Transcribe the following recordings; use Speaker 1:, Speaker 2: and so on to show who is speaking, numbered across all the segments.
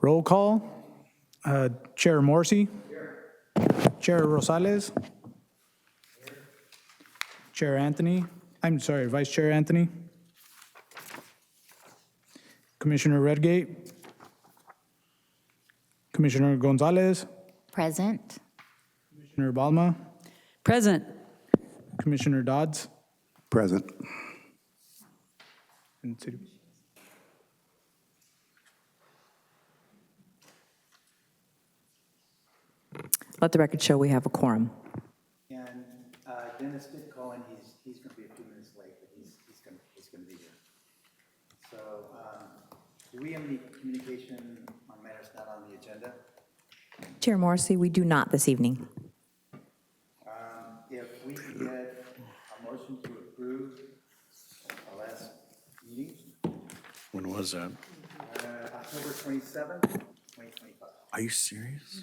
Speaker 1: Roll call. Chair Morsi. Chair Rosales. Chair Anthony. I'm sorry, Vice Chair Anthony. Commissioner Redgate. Commissioner Gonzalez.
Speaker 2: Present.
Speaker 1: Commissioner Balma.
Speaker 3: Present.
Speaker 1: Commissioner Dodds.
Speaker 4: Present.
Speaker 1: And City.
Speaker 3: Let the record show we have a quorum.
Speaker 5: And Dennis did call in. He's going to be a few minutes late, but he's going to be here. So, do we have any communication on matters not on the agenda?
Speaker 3: Chair Morrissey, we do not this evening.
Speaker 5: If we could get a motion to approve our last meeting,
Speaker 6: When was that?
Speaker 5: October 27th, 2025.
Speaker 6: Are you serious?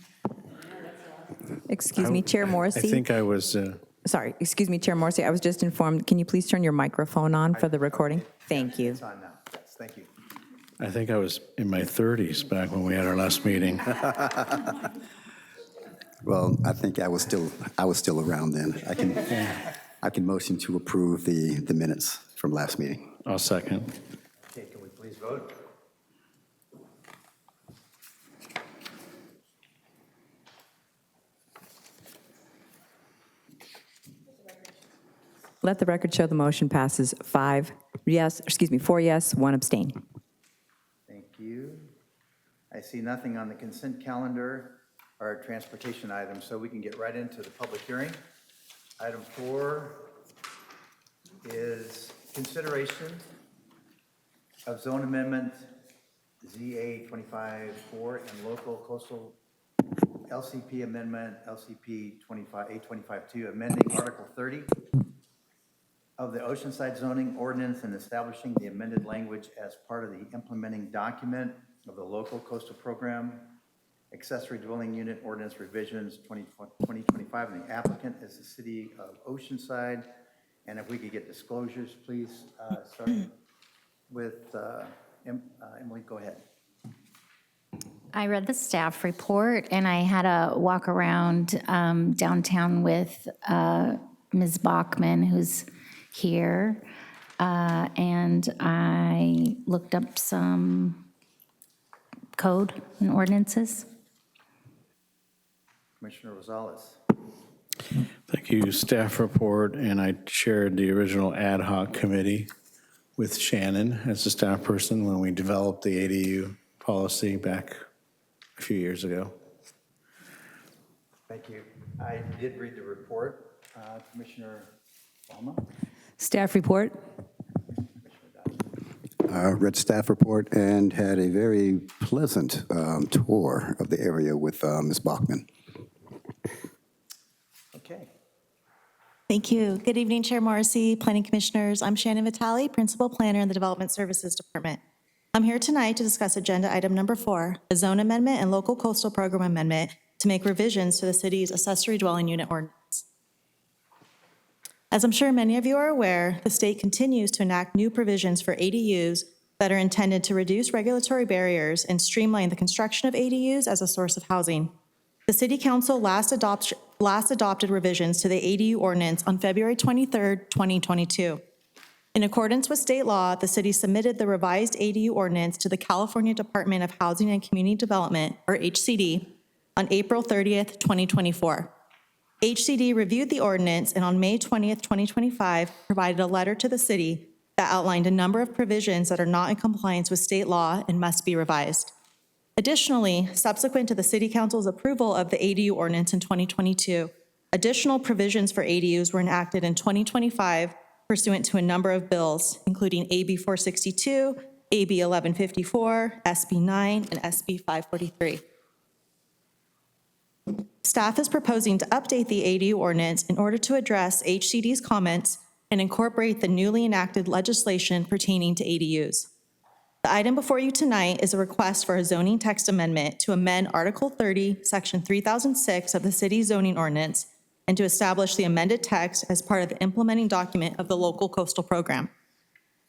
Speaker 3: Excuse me, Chair
Speaker 6: I
Speaker 3: Morrissey.
Speaker 6: think I was,
Speaker 3: Sorry, excuse me, Chair Morrissey. I was just informed. Can you please turn your microphone on for the recording? Thank you.
Speaker 5: It's on now. Yes, thank you.
Speaker 6: I think I was in my 30s back when we had our last meeting.
Speaker 4: Well, I think I was still around then. I can motion to approve the minutes from last meeting.
Speaker 6: I'll second.
Speaker 5: Okay, can we please vote?
Speaker 3: Let the record show the motion passes 4 yes, 1 abstain.
Speaker 5: Thank you. I see nothing on the consent calendar or transportation items, so we can get right into the public hearing. Item 4 is consideration of zone amendment ZA 25-4 and local coastal LCP amendment LCP 825-2, amending Article 30 of the Oceanside zoning ordinance and establishing the amended language as part of the implementing document of the local coastal program, accessory dwelling unit ordinance revisions 2025, and the applicant is the City of Oceanside. And if we could get disclosures, please, starting with Emily, go ahead.
Speaker 2: I read the staff report, and I had a walk around downtown with Ms. Bachman, who's here, and I looked up some code and ordinances.
Speaker 5: Commissioner Rosales.
Speaker 6: Thank you, staff report, and I chaired the original ad hoc committee with Shannon as the staff person when we developed the ADU policy back a few years ago.
Speaker 5: Thank you. I did read the report. Commissioner Balma.
Speaker 3: Staff report.
Speaker 4: Read staff report and had a very pleasant tour of the area with Ms. Bachman.
Speaker 5: Okay.
Speaker 7: Thank you. Good evening, Chair Morrissey, Planning Commissioners. I'm Shannon Vitale, Principal Planner in the Development Services Department. I'm here tonight to discuss agenda item number 4, a zone amendment and local coastal program amendment to make revisions to the city's accessory dwelling unit ordinance. As I'm sure many of you are aware, the state continues to enact new provisions for ADUs that are intended to reduce regulatory barriers and streamline the construction of ADUs as a source of housing. The City Council last adopted revisions to the ADU ordinance on February 23, 2022. In accordance with state law, the city submitted the revised ADU ordinance to the California Department of Housing and Community Development, or HCD, on April 30th, 2024. HCD reviewed the ordinance and on May 20th, 2025, provided a letter to the city that outlined a number of provisions that are not in compliance with state law and must be revised. Additionally, subsequent to the City Council's approval of the ADU ordinance in 2022, additional provisions for ADUs were enacted in 2025 pursuant to a number of bills, including AB 462, AB 1154, SB 9, and SB 543. Staff is proposing to update the ADU ordinance in order to address HCD's comments and incorporate the newly enacted legislation pertaining to ADUs. The item before you tonight is a request for a zoning text amendment to amend Article 30, Section 3006 of the City Zoning Ordinance and to establish the amended text as part of the implementing document of the local coastal program.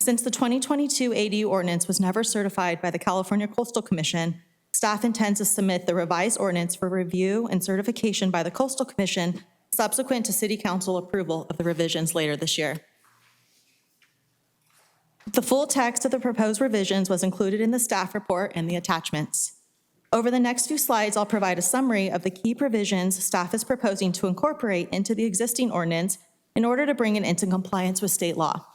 Speaker 7: Since the 2022 ADU ordinance was never certified by the California Coastal Commission, Staff intends to submit the revised ordinance for review and certification by the Coastal Commission subsequent to City Council approval of the revisions later this year. The full text of the proposed revisions was included in the staff report and the attachments. Over the next few slides, I'll provide a summary of the key provisions staff is proposing to incorporate into the existing ordinance in order to bring it into compliance with state law.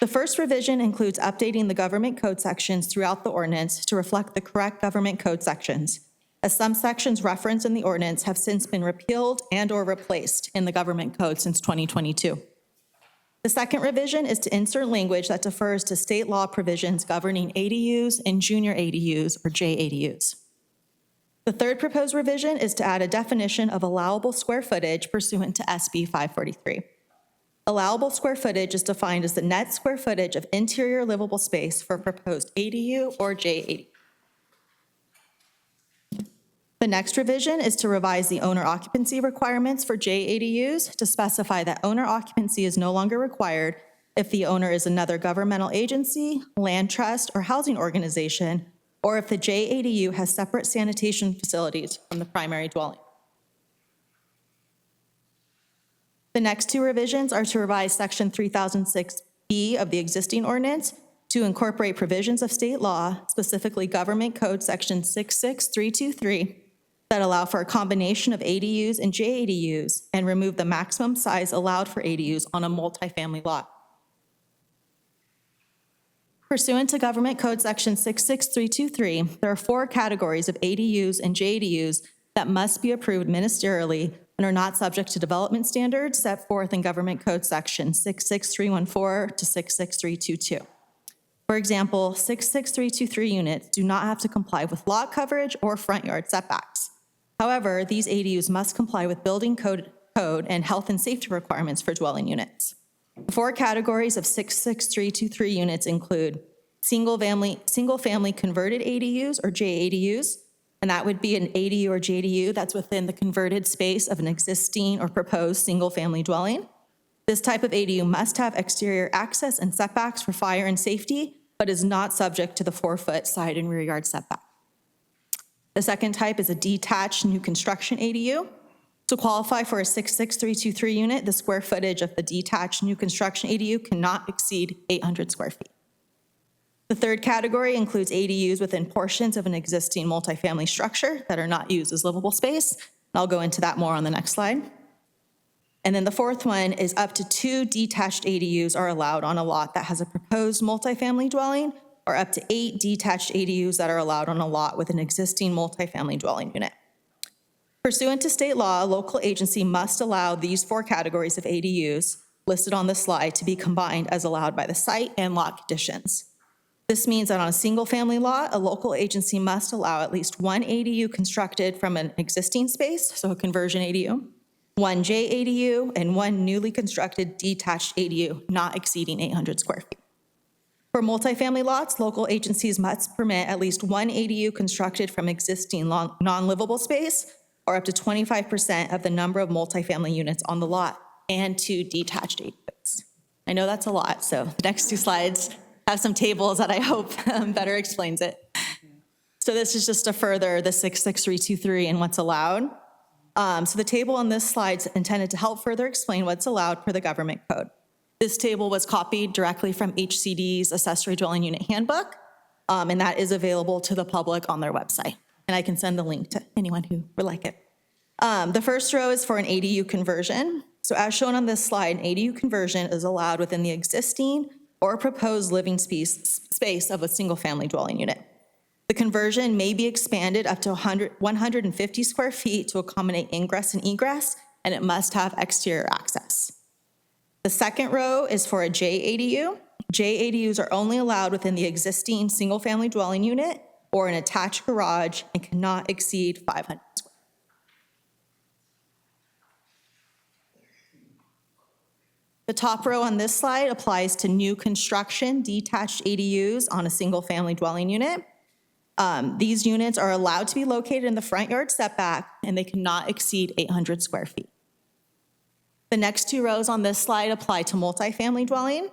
Speaker 7: The first revision includes updating the government code sections throughout the ordinance to reflect the correct government code sections, as some sections referenced in the ordinance have since been repealed and/or replaced in the government code since 2022. The second revision is to insert language that defers to state law provisions governing ADUs and junior ADUs or JADUs. The third proposed revision is to add a definition of allowable square footage pursuant to SB 543. Allowable square footage is defined as the net square footage of interior livable space for a proposed ADU or JADU. The next revision is to revise the owner occupancy requirements for JADUs to specify that owner occupancy is no longer required if the owner is another governmental agency, land trust, or housing organization, or if the JADU has separate sanitation facilities from the primary dwelling. The next two revisions are to revise Section 3006B of the existing ordinance to incorporate provisions of state law, specifically Government Code Section 66323, that allow for a combination of ADUs and JADUs and remove the maximum size allowed for ADUs on a multifamily lot. Pursuant to Government Code Section 66323, there are 4 categories of ADUs and JADUs that must be approved ministerially and are not subject to development standards set forth in Government Code Section 66314 to 66322. For example, 66323 units do not have to comply with lot coverage or front yard setbacks. However, these ADUs must comply with building code and health and safety requirements for dwelling units. The 4 categories of 66323 units include single-family converted ADUs or JADUs, and that would be an ADU or JADU that's within the converted space of an existing or proposed single-family dwelling. This type of ADU must have exterior access and setbacks for fire and safety, but is not subject to the 4-foot side and rear yard setback. The second type is a detached new construction ADU. To qualify for a 66323 unit, the square footage of the detached new construction ADU cannot exceed 800 square feet. The third category includes ADUs within portions of an existing multifamily structure that are not used as livable space. And I'll go into that more on the next slide. And then the fourth one is up to 2 detached ADUs are allowed on a lot that has a proposed multifamily dwelling, or up to 8 detached ADUs that are allowed on a lot with an existing multifamily dwelling unit. Pursuant to state law, a local agency must allow these 4 categories of ADUs listed on the slide to be combined as allowed by the site and lot conditions. This means that on a single-family lot, a local agency must allow at least 1 ADU constructed from an existing space, so a conversion ADU, 1 JADU, and 1 newly constructed detached ADU not exceeding 800 square feet. For multifamily lots, local agencies must permit at least 1 ADU constructed from existing non-livable space, or up to 25% of the number of multifamily units on the lot, and 2 detached ADUs. I know that's a lot, so the next 2 slides have some tables that I hope better explains it. So this is just to further the 66323 and what's allowed. So the table on this slide is intended to help further explain what's allowed per the government code. This table was copied directly from HCD's Accessory Dwelling Unit Handbook, and that is available to the public on their website. And I can send the link to anyone who would like it. The first row is for an ADU conversion. So as shown on this slide, an ADU conversion is allowed within the existing or proposed living space of a single-family dwelling unit. The conversion may be expanded up to 150 square feet to accommodate ingress and egress, and it must have exterior access. The second row is for a JADU. JADUs are only allowed within the existing single-family dwelling unit or an attached garage and cannot exceed 500 square. The top row on this slide applies to new construction detached ADUs on a single-family dwelling unit. These units are allowed to be located in the front yard setback, and they cannot exceed 800 square feet. The next 2 rows on this slide apply to multifamily dwelling.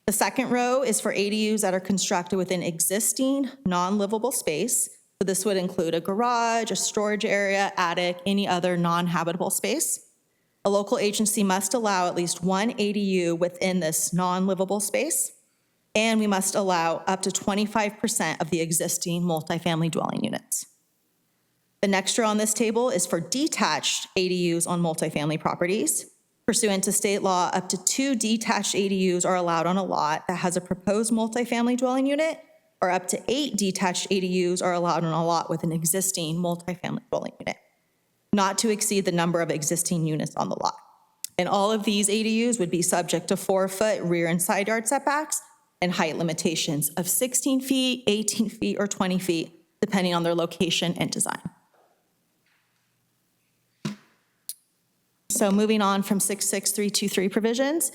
Speaker 7: The second row is for ADUs that are constructed within existing non-livable space, So this would include a garage, a storage area, attic, any other non-habitable space. A local agency must allow at least one ADU within this non-livable space, and we must allow up to 25% of the existing multifamily dwelling units. The next row on this table is for detached ADUs on multifamily properties. Pursuant to state law, up to 2 detached ADUs are allowed on a lot that has a proposed multifamily dwelling unit, or up to 8 detached ADUs are allowed on a lot with an existing multifamily dwelling unit, not to exceed the number of existing units on the lot. And all of these ADUs would be subject to 4-foot rear and side yard setbacks and height limitations of 16 feet, 18 feet, or 20 feet, depending on their location and design. So moving on from 66323 provisions,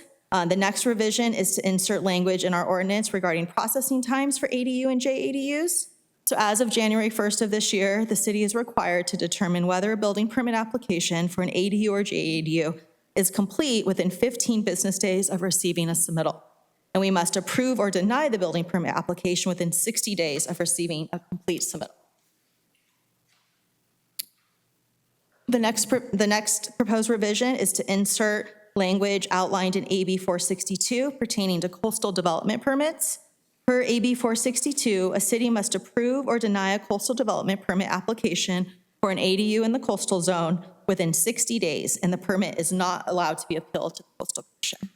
Speaker 7: the next revision is to insert language in our ordinance regarding processing times for ADU and JADUs. So as of January 1st of this year, the city is required to determine whether a building permit application for an ADU or JADU is complete within 15 business days of receiving a submittal. And we must approve or deny the building permit application within 60 days of receiving a complete submittal. The next proposed revision is to insert language outlined in AB 462 pertaining to coastal development permits. Per AB 462, a city must approve or deny a coastal development permit application for an ADU in the coastal zone within 60 days, and the permit is not allowed to be appealed to the coastal commission.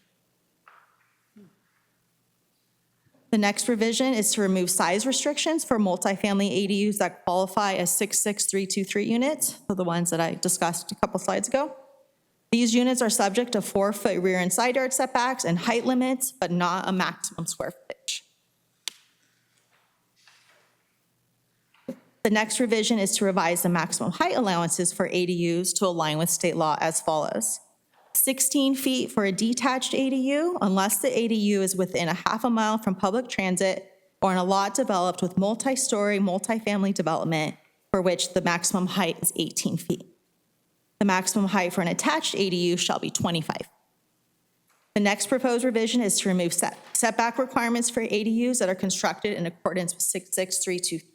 Speaker 7: The next revision is to remove size restrictions for multifamily ADUs that qualify as 66323 units, so the ones that I discussed a couple slides ago. These units are subject to 4-foot rear and side yard setbacks and height limits, but not a maximum square footage. The next revision is to revise the maximum height allowances for ADUs to align with state law as follows. 16 feet for a detached ADU, unless the ADU is within a half a mile from public transit or on a lot developed with multi-story, multifamily development, for which the maximum height is 18 feet. The maximum height for an attached ADU shall be 25. The next proposed revision is to remove setback requirements for ADUs that are constructed in accordance with 66323.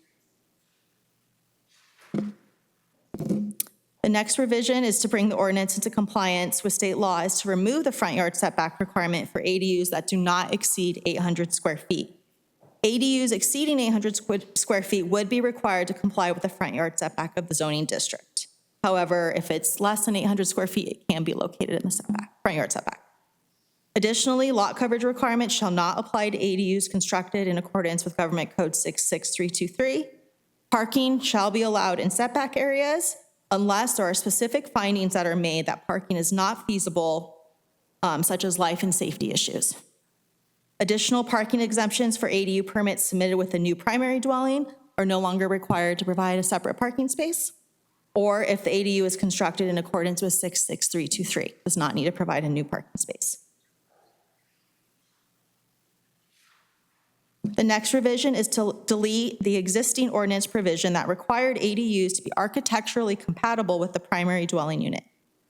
Speaker 7: The next revision is to bring the ordinance into compliance with state law is to remove the front yard setback requirement for ADUs that do not exceed 800 square feet. ADUs exceeding 800 square feet would be required to comply with the front yard setback of the zoning district. However, if it's less than 800 square feet, it can be located in the front yard setback. Additionally, lot coverage requirements shall not apply to ADUs constructed in accordance with Government Code 66323. Parking shall be allowed in setback areas unless there are specific findings that are made that parking is not feasible, such as life and safety issues. Additional parking exemptions for ADU permits submitted with a new primary dwelling are no longer required to provide a separate parking space, or if the ADU is constructed in accordance with 66323, does not need to provide a new parking space. The next revision is to delete the existing ordinance provision that required ADUs to be architecturally compatible with the primary dwelling unit.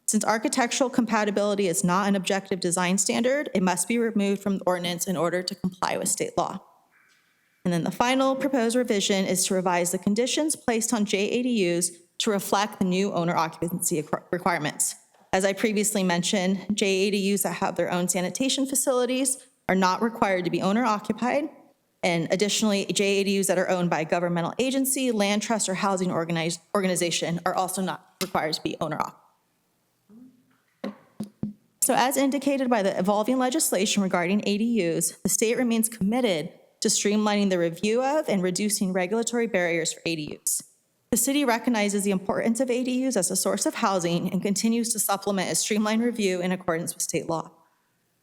Speaker 7: Since architectural compatibility is not an objective design standard, it must be removed from the ordinance in order to comply with state law. And then the final proposed revision is to revise the conditions placed on JADUs to reflect the new owner occupancy requirements. As I previously mentioned, JADUs that have their own sanitation facilities are not required to be owner occupied. And additionally, JADUs that are owned by a governmental agency, land trust, or housing organization are also not required to be owner-occupied. So as indicated by the evolving legislation regarding ADUs, the state remains committed to streamlining the review of and reducing regulatory barriers for ADUs. The city recognizes the importance of ADUs as a source of housing and continues to supplement a streamlined review in accordance with state law.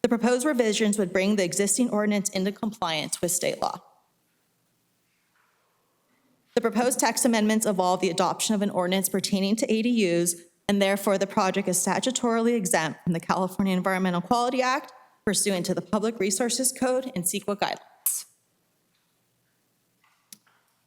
Speaker 7: The proposed revisions would bring the existing ordinance into compliance with state law. The proposed text amendments involve the adoption of an ordinance pertaining to ADUs, and therefore the project is statutorily exempt from the California Environmental Quality Act pursuant to the Public Resources Code and CEQA guidelines.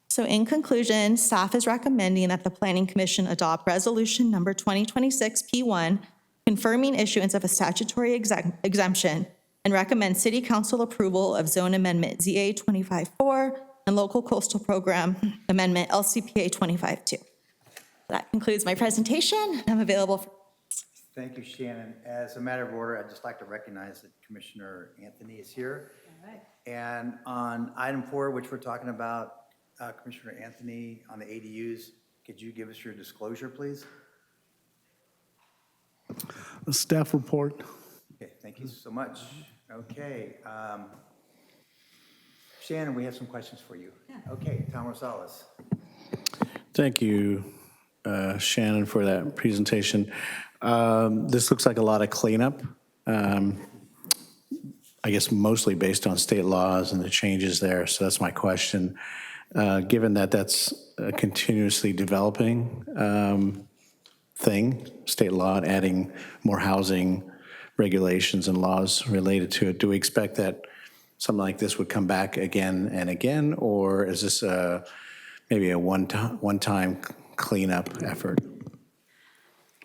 Speaker 7: So in conclusion, staff is recommending that the Planning Commission adopt Resolution Number 2026-P1, confirming issuance of a statutory exemption, and recommend City Council approval of Zone Amendment ZA 25-4 and Local Coastal Program Amendment, LCPA 25-2. That concludes my presentation. I'm available for
Speaker 5: Thank you, Shannon. As a matter of order, I'd just like to recognize that Commissioner Anthony is here. All right. And on item 4, which we're talking about, Commissioner Anthony, on the ADUs, could you give us your disclosure, please?
Speaker 1: The staff report.
Speaker 5: Okay, thank you so much. Okay. Shannon, we have some questions for you. Okay, Tom Rosales.
Speaker 6: Thank you, Shannon, for that presentation. This looks like a lot of cleanup, I guess mostly based on state laws and the changes there. So that's my question. Given that that's a continuously developing thing, state law, and adding more housing regulations and laws related to it, do we expect that something like this would come back again and again, or is this maybe a one-time cleanup effort?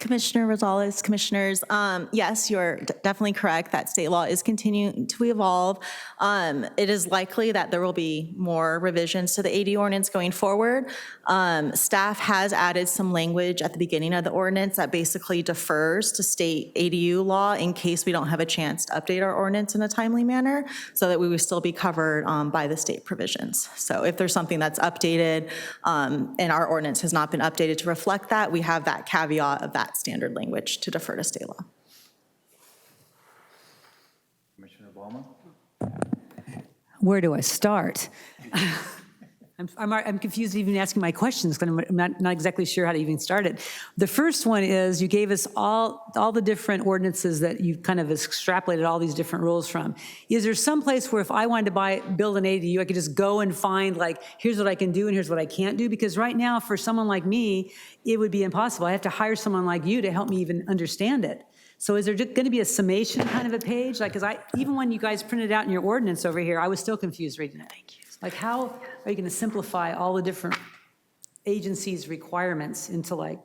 Speaker 7: Commissioner Rosales, commissioners, yes, you're definitely correct that state law is continuing to evolve. It is likely that there will be more revisions to the AD ordinance going forward. Staff has added some language at the beginning of the ordinance that basically defers to state ADU law in case we don't have a chance to update our ordinance in a timely manner, so that we would still be covered by the state provisions. So if there's something that's updated and our ordinance has not been updated to reflect that, we have that caveat of that standard language to defer to state law.
Speaker 5: Commissioner Ballmer?
Speaker 8: Where do I start? I'm confused even asking my questions because I'm not exactly sure how to even start it. The first one is you gave us all the different ordinances that you kind of extrapolated all these different rules from. Is there some place where if I wanted to build an ADU, I could just go and find like, here's what I can do and here's what I can't do? Because right now for someone like me, it would be impossible. I have to hire someone like you to help me even understand it. So is there going to be a summation kind of a page? Like, because even when you guys printed out in your ordinance over here, I was still confused reading it. Thank you. Like, how are you going to simplify all the different agencies' requirements into like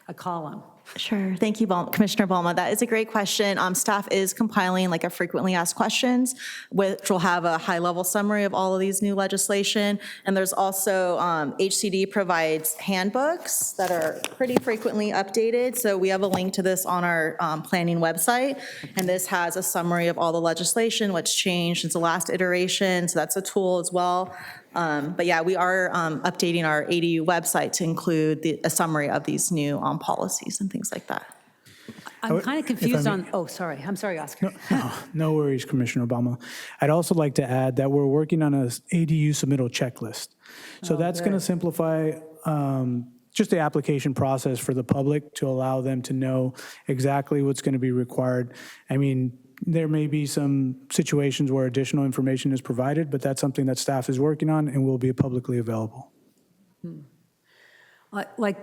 Speaker 8: a column?
Speaker 7: Sure. Thank you, Commissioner Balma. That is a great question. Staff is compiling like a frequently asked questions, which will have a high-level summary of all of these new legislation. And there's also HCD provides handbooks that are pretty frequently updated. So we have a link to this on our planning website. And this has a summary of all the legislation, what's changed since the last iteration. So that's a tool as well. But yeah, we are updating our ADU website to include a summary of these new policies and things like that.
Speaker 8: I'm kind of confused on, oh, sorry. I'm sorry, Oscar.
Speaker 1: No worries, Commissioner Obama. I'd also like to add that we're working on an ADU submittal checklist. So that's going to simplify just the application process for the public to allow them to know exactly what's going to be required. I mean, there may be some situations where additional information is provided, but that's something that staff is working on and will be publicly available.
Speaker 8: Like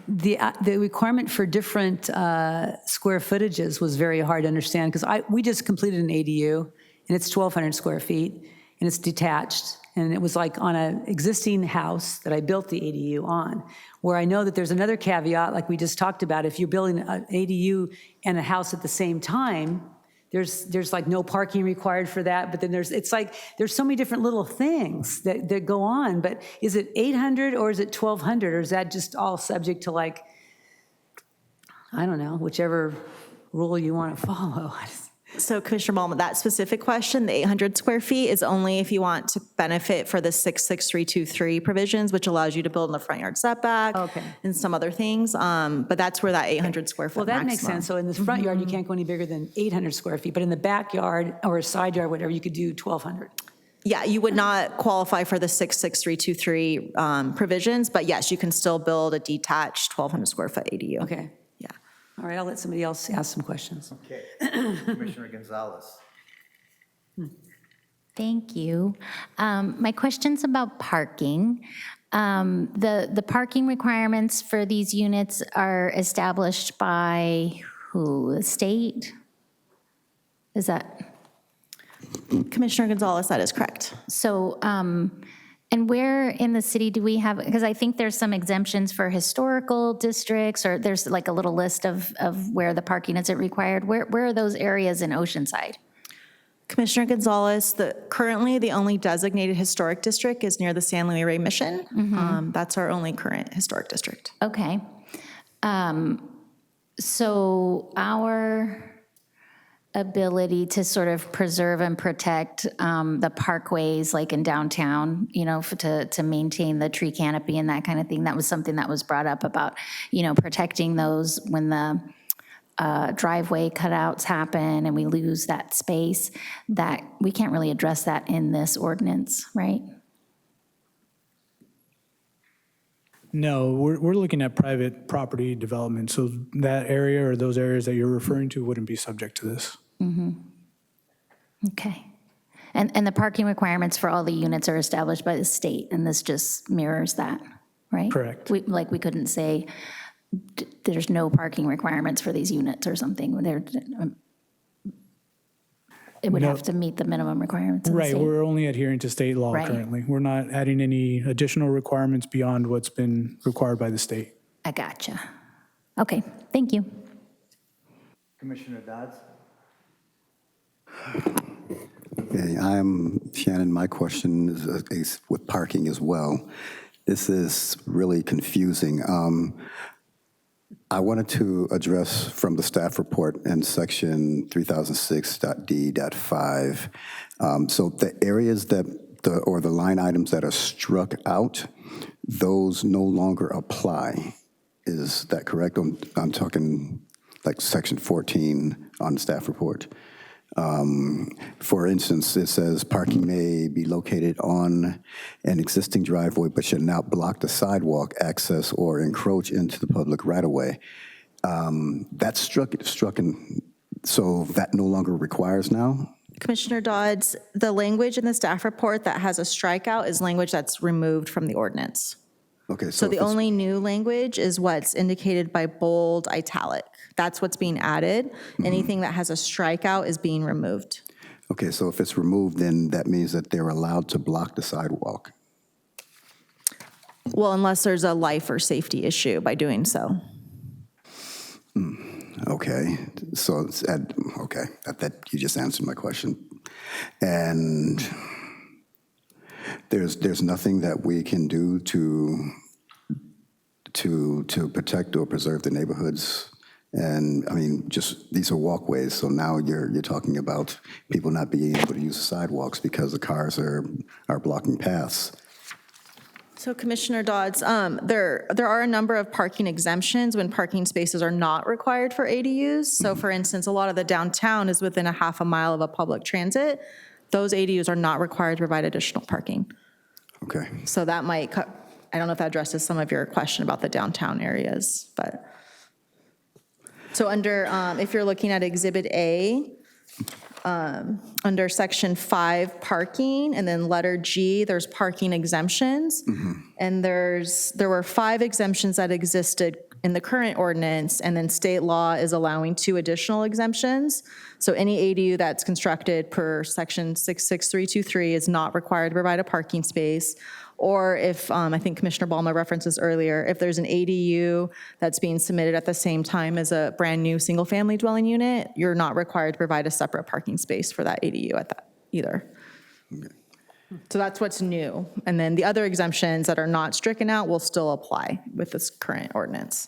Speaker 8: the requirement for different square footages was very hard to understand because we just completed an ADU and it's 1,200 square feet and it's detached. And it was like on an existing house that I built the ADU on, where I know that there's another caveat like we just talked about. If you're building an ADU and a house at the same time, there's like no parking required for that, but then there's so many different little things that go on. But is it 800 or is it 1,200 or is that just all subject to like, I don't know, whichever rule you want to follow?
Speaker 7: So Commissioner Ballman, that specific question, the 800 square feet is only if you want to benefit for the 66323 provisions, which allows you to build in the front yard setback and some other things. But that's where that 800 square foot
Speaker 8: Well, that makes sense. So in the front yard, you can't go any bigger than 800 square feet, but in the backyard or a side yard, whatever, you could do 1,200.
Speaker 7: Yeah, you would not qualify for the 66323 provisions, but yes, you can still build a detached 1,200 square foot ADU.
Speaker 8: Okay.
Speaker 7: Yeah.
Speaker 8: All right, I'll let somebody else ask some questions.
Speaker 5: Okay. Commissioner Gonzalez.
Speaker 2: Thank you. My question's about parking. The parking requirements for these units are established by who? The state? Is that?
Speaker 7: Commissioner Gonzalez, that is correct.
Speaker 2: So, and where in the city do we have, because I think there's some exemptions for historical districts, or there's like a little list of where the parking isn't required. Where are those areas in Oceanside?
Speaker 7: Commissioner Gonzalez, currently the only designated historic district is near the San Luis Rey Mission. That's our only current historic district.
Speaker 2: Okay. So our ability to sort of preserve and protect the parkways, like in downtown, you know, to maintain the tree canopy and that kind of thing, that was something that was brought up about, you know, protecting those when the driveway cutouts happen and we lose that space, that we can't really address that in this ordinance, right?
Speaker 1: No, we're looking at private property development, so that area or those areas that you're referring to wouldn't be subject to this.
Speaker 2: Okay. And the parking requirements for all the units are established by the state, and this just mirrors that, right?
Speaker 1: Correct.
Speaker 2: We couldn't say there's no parking requirements for these units or something. It would
Speaker 1: No.
Speaker 2: have to meet the minimum requirements of the
Speaker 1: Right,
Speaker 2: state.
Speaker 1: we're only adhering to state law
Speaker 2: Right.
Speaker 1: currently. We're not adding any additional requirements beyond what's been required by the state.
Speaker 2: I gotcha. Okay, thank you.
Speaker 5: Commissioner Dodds?
Speaker 4: Okay, Shannon, my question is with parking as well. This is really confusing. I wanted to address from the staff report in section 3006.d.5. So the areas or the line items that are struck out, those no longer apply. Is that correct? I'm talking like section 14 on the staff report. For instance, it says parking may be located on an existing driveway but should not block the sidewalk access or encroach into the public right-of-way. That's struck in, so that no longer requires now?
Speaker 7: Commissioner Dodds, the language in the staff report that has a strikeout is language that's removed from the ordinance.
Speaker 4: Okay,
Speaker 7: So
Speaker 4: if
Speaker 7: the
Speaker 4: it's-
Speaker 7: only new language is what's indicated by bold italic. That's what's being added. Anything that has a strikeout is being removed.
Speaker 4: Okay, so if it's removed, then that means that they're allowed to block the sidewalk.
Speaker 7: Well, unless there's a life or safety issue by doing so.
Speaker 4: Okay, so okay, that you just answered my question. And there's nothing that we can do to protect or preserve the neighborhoods. And I mean, just these are walkways, so now you're talking about people not being able to use the sidewalks because the cars are blocking paths.
Speaker 7: So Commissioner Dodds, there are a number of parking exemptions when parking spaces are not required for ADUs. So for instance, a lot of the downtown is within a half a mile of a public transit. Those ADUs are not required to provide additional parking.
Speaker 4: Okay.
Speaker 7: So that might, I don't know if that addresses some of your question about the downtown areas, but. So under, if you're looking at Exhibit A, under Section 5, parking, and then letter G, there's parking exemptions. And there were 5 exemptions that existed in the current ordinance, and then state law is allowing 2 additional exemptions. So any ADU that's constructed per Section 66323 is not required to provide a parking space. Or if, I think Commissioner Balma references earlier, if there's an ADU that's being submitted at the same time as a brand-new single-family dwelling unit, you're not required to provide a separate parking space for that ADU at that either. So that's what's new. And then the other exemptions that are not stricken out will still apply with this current ordinance.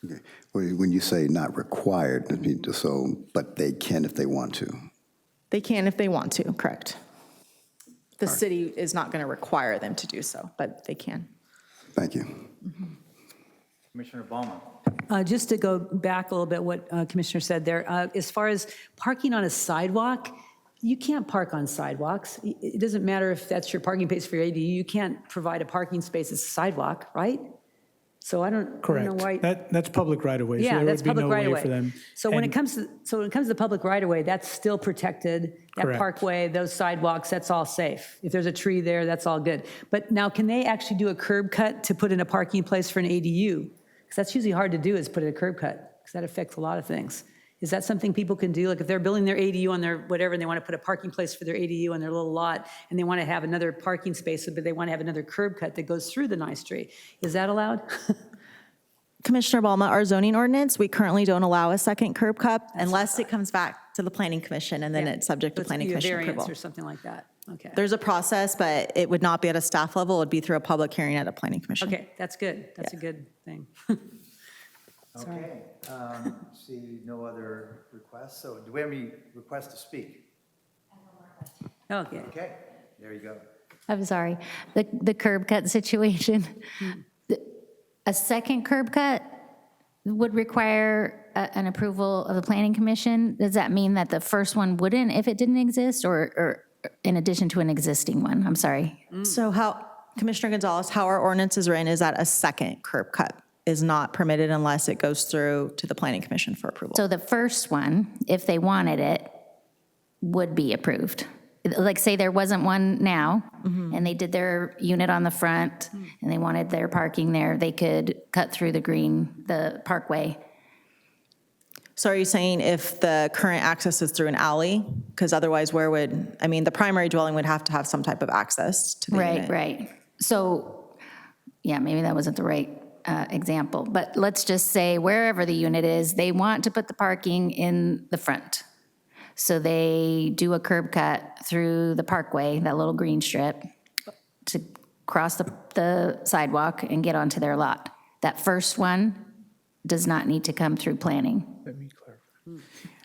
Speaker 4: Okay. Well, when you say not required, I mean, but they can if they want to.
Speaker 7: They can if they want to, correct. The city is not going to require them to do so, but they can.
Speaker 4: Thank you.
Speaker 5: Commissioner Ballmer?
Speaker 8: Just to go back a little bit, what Commissioner said there, as far as parking on a sidewalk, you can't park on sidewalks. It doesn't matter if that's your parking space for your ADU, you can't provide a parking space as a sidewalk, right? So I don't know why.
Speaker 1: Correct. That's public right-of-way, so
Speaker 8: Yeah,
Speaker 1: there
Speaker 8: that's
Speaker 1: would be
Speaker 8: public
Speaker 1: no way for
Speaker 8: right-of-way.
Speaker 1: them.
Speaker 8: So when it
Speaker 1: And-
Speaker 8: comes to the public right-of-way, that's still protected. That
Speaker 1: Correct.
Speaker 8: parkway, those sidewalks, that's all safe. If there's a tree there, that's all good. But now, can they actually do a curb cut to put in a parking place for an ADU? Because that's usually hard to do, is put in a curb cut, because that affects a lot of things. Is that something people can do? Like if they're building their ADU on their whatever, and they want to put a parking place for their ADU on their little lot, and they want to have another parking space, but they want to have another curb cut that goes through the nice tree. Is that allowed?
Speaker 7: Commissioner Balma, our zoning ordinance, we currently don't allow a second curb cut unless it comes back to the planning commission, and then it's subject to
Speaker 8: Let's
Speaker 7: planning
Speaker 8: do a
Speaker 7: commission
Speaker 8: variance
Speaker 7: approval.
Speaker 8: or something like that. Okay.
Speaker 7: There's a process, but it would not be at a staff level. It would be through a public hearing at a planning commission.
Speaker 8: Okay, that's good. That's a good thing.
Speaker 5: Okay, see no other requests, so do we have any requests to speak?
Speaker 8: Okay.
Speaker 5: Okay, there you go.
Speaker 2: I'm sorry, the curb cut situation. A second curb cut would require an approval of the planning commission. Does that mean that the first one wouldn't if it didn't exist, or in addition to an existing one? I'm sorry.
Speaker 7: So how, Commissioner Gonzalez, how our ordinance is written is that a second curb cut is not permitted unless it goes through to the planning commission for approval.
Speaker 2: So the first one, if they wanted it, would be approved. Like, say there wasn't one now, and they did their unit on the front, and they wanted their parking there, they could cut through the parkway.
Speaker 7: So are you saying if the current access is through an alley? Because otherwise the primary dwelling would have to have some type of access to the unit.
Speaker 2: Right. So, yeah, maybe that wasn't the right example, but let's just say wherever the unit is, they want to put the parking in the front. So they do a curb cut through the parkway, that little green strip, to cross the sidewalk and get onto their lot. That first one does not need to come through planning.
Speaker 1: Let me clarify.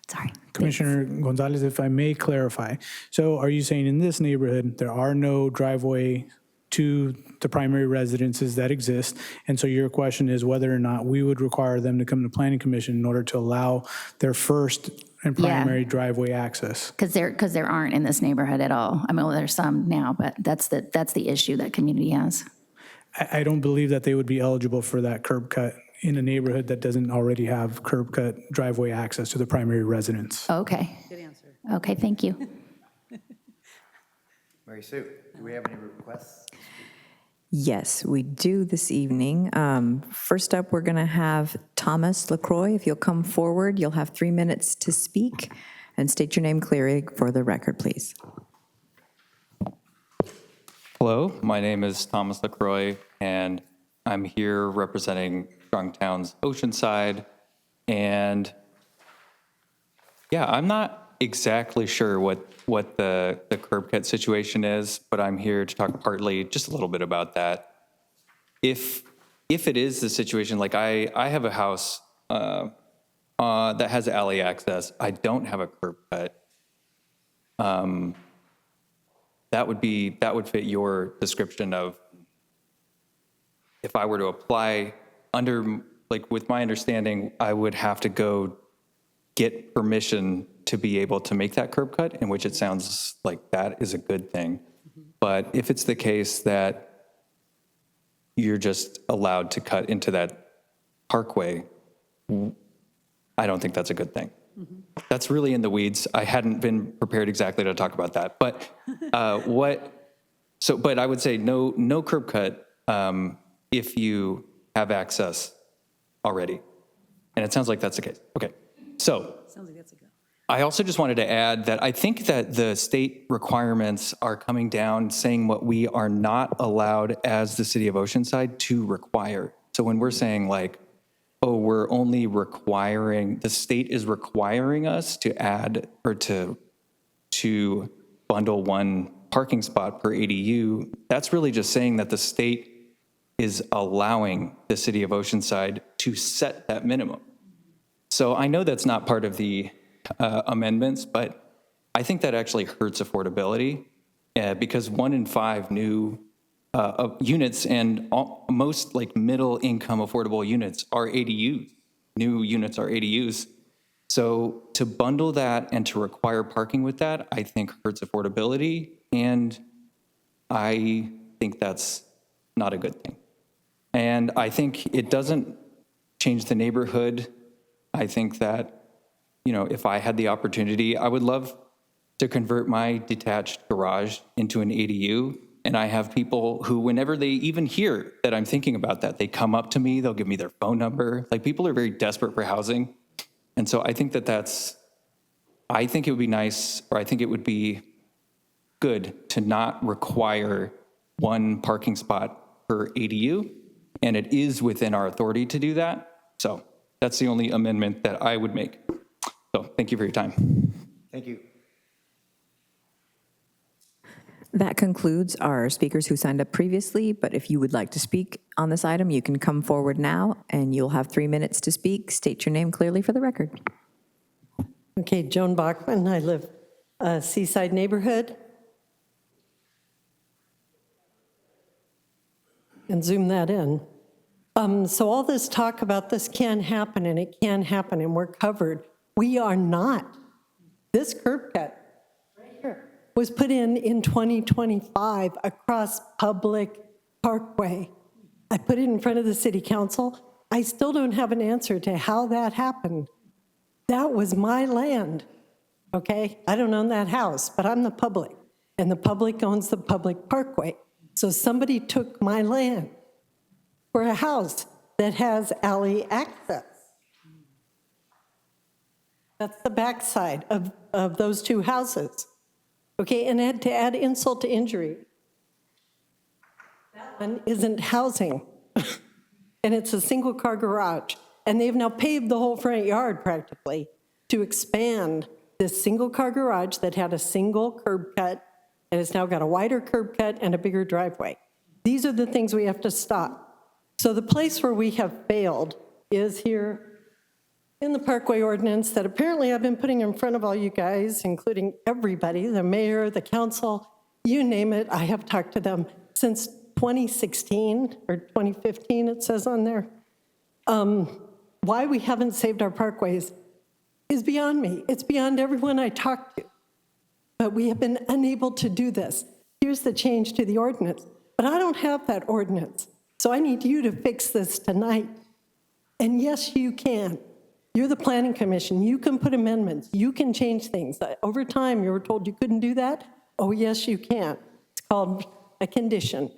Speaker 2: Sorry.
Speaker 1: Commissioner Gonzalez, if I may clarify, so are you saying in this neighborhood, there are no driveway to the primary residences that exist, and so your question is whether or not we would require them to come to planning commission in order to allow their first and
Speaker 2: Yeah.
Speaker 1: primary driveway access?
Speaker 2: Because there aren't in this neighborhood at all. I mean, well, there's some now, but that's the issue that community has.
Speaker 1: I don't believe that they would be eligible for that curb cut in a neighborhood that doesn't already have curb cut driveway access to the primary residence.
Speaker 2: Okay.
Speaker 8: Good answer.
Speaker 2: Okay, thank you.
Speaker 5: Mary Sue, do we have any requests?
Speaker 3: Yes, we do this evening. First up, we're going to have Thomas LaCroix. If you'll come forward, you'll have 3 minutes to speak, and state your name clearly for the record, please.
Speaker 9: Hello, my name is Thomas LaCroix, and I'm here representing Strongtown's Oceanside. And yeah, I'm not exactly sure what the curb cut situation is, but I'm here to talk partly just a little bit about that. If it is the situation, like I have a house that has alley access, I don't have a curb cut. That would fit your description of if I were to apply under, like with my understanding, I would have to go get permission to be able to make that curb cut, in which it sounds like that is a good thing. But if it's the case that you're just allowed to cut into that parkway, I don't think that's a good thing. That's really in the weeds. I hadn't been prepared exactly to talk about that. But but I would say no curb cut if you have access already. And it sounds like that's the case. Okay. So
Speaker 8: Sounds like that's a go.
Speaker 9: I also just wanted to add that I think that the state requirements are coming down saying what we are not allowed as the City of Oceanside to require. So when we're saying like, oh, we're only requiring, the state is requiring us to add or to bundle one parking spot per ADU, that's really just saying that the state is allowing the City of Oceanside to set that minimum. So I know that's not part of the amendments, but I think that actually hurts affordability because 1 in 5 new units and most like middle income affordable units are ADUs. New units are ADUs. So to bundle that and to require parking with that, I think hurts affordability. And I think that's not a good thing. And I think it doesn't change the neighborhood. I think that, you know, if I had the opportunity, I would love to convert my detached garage into an ADU. And I have people who, whenever they even hear that I'm thinking about that, they come up to me, they'll give me their phone number. Like people are very desperate for housing. And so I think I think it would be nice, or I think it would be good to not require one parking spot per ADU. And it is within our authority to do that. So that's the only amendment that I would make. So thank you for your time.
Speaker 5: Thank you.
Speaker 3: That concludes our speakers who signed up previously, but if you would like to speak on this item, you can come forward now, and you'll have 3 minutes to speak. State your name clearly for the record.
Speaker 10: Okay, Joan Bachman, I live Seaside neighborhood. And zoom that in. So all this talk about this can happen and it can happen and we're covered. We are not. This curb cut right here was put in 2025 across Public Parkway. I put it in front of the city council. I still don't have an answer to how that happened. That was my land, okay? I don't own that house, but I'm the public, and the public owns the public parkway. So somebody took my land for a house that has alley access. That's the backside of those two houses, okay? And to add insult to injury, that one isn't housing, and it's a single-car garage. And they've now paved the whole front yard practically to expand this single-car garage that had a single curb cut and has now got a wider curb cut and a bigger driveway. These are the things we have to stop. So the place where we have failed is here in the Parkway ordinance that apparently I've been putting in front of all you guys, including everybody, the mayor, the council, you name it. I have talked to them since 2016 or 2015, it says on there. Why we haven't saved our parkways is beyond me. It's beyond everyone I talk to. But we have been unable to do this. Here's the change to the ordinance. But I don't have that ordinance. So I need you to fix this tonight. And yes, you can. You're the planning commission. You can put amendments. You can change things. Over time, you were told you couldn't do that. Oh, yes, you can. It's called a condition.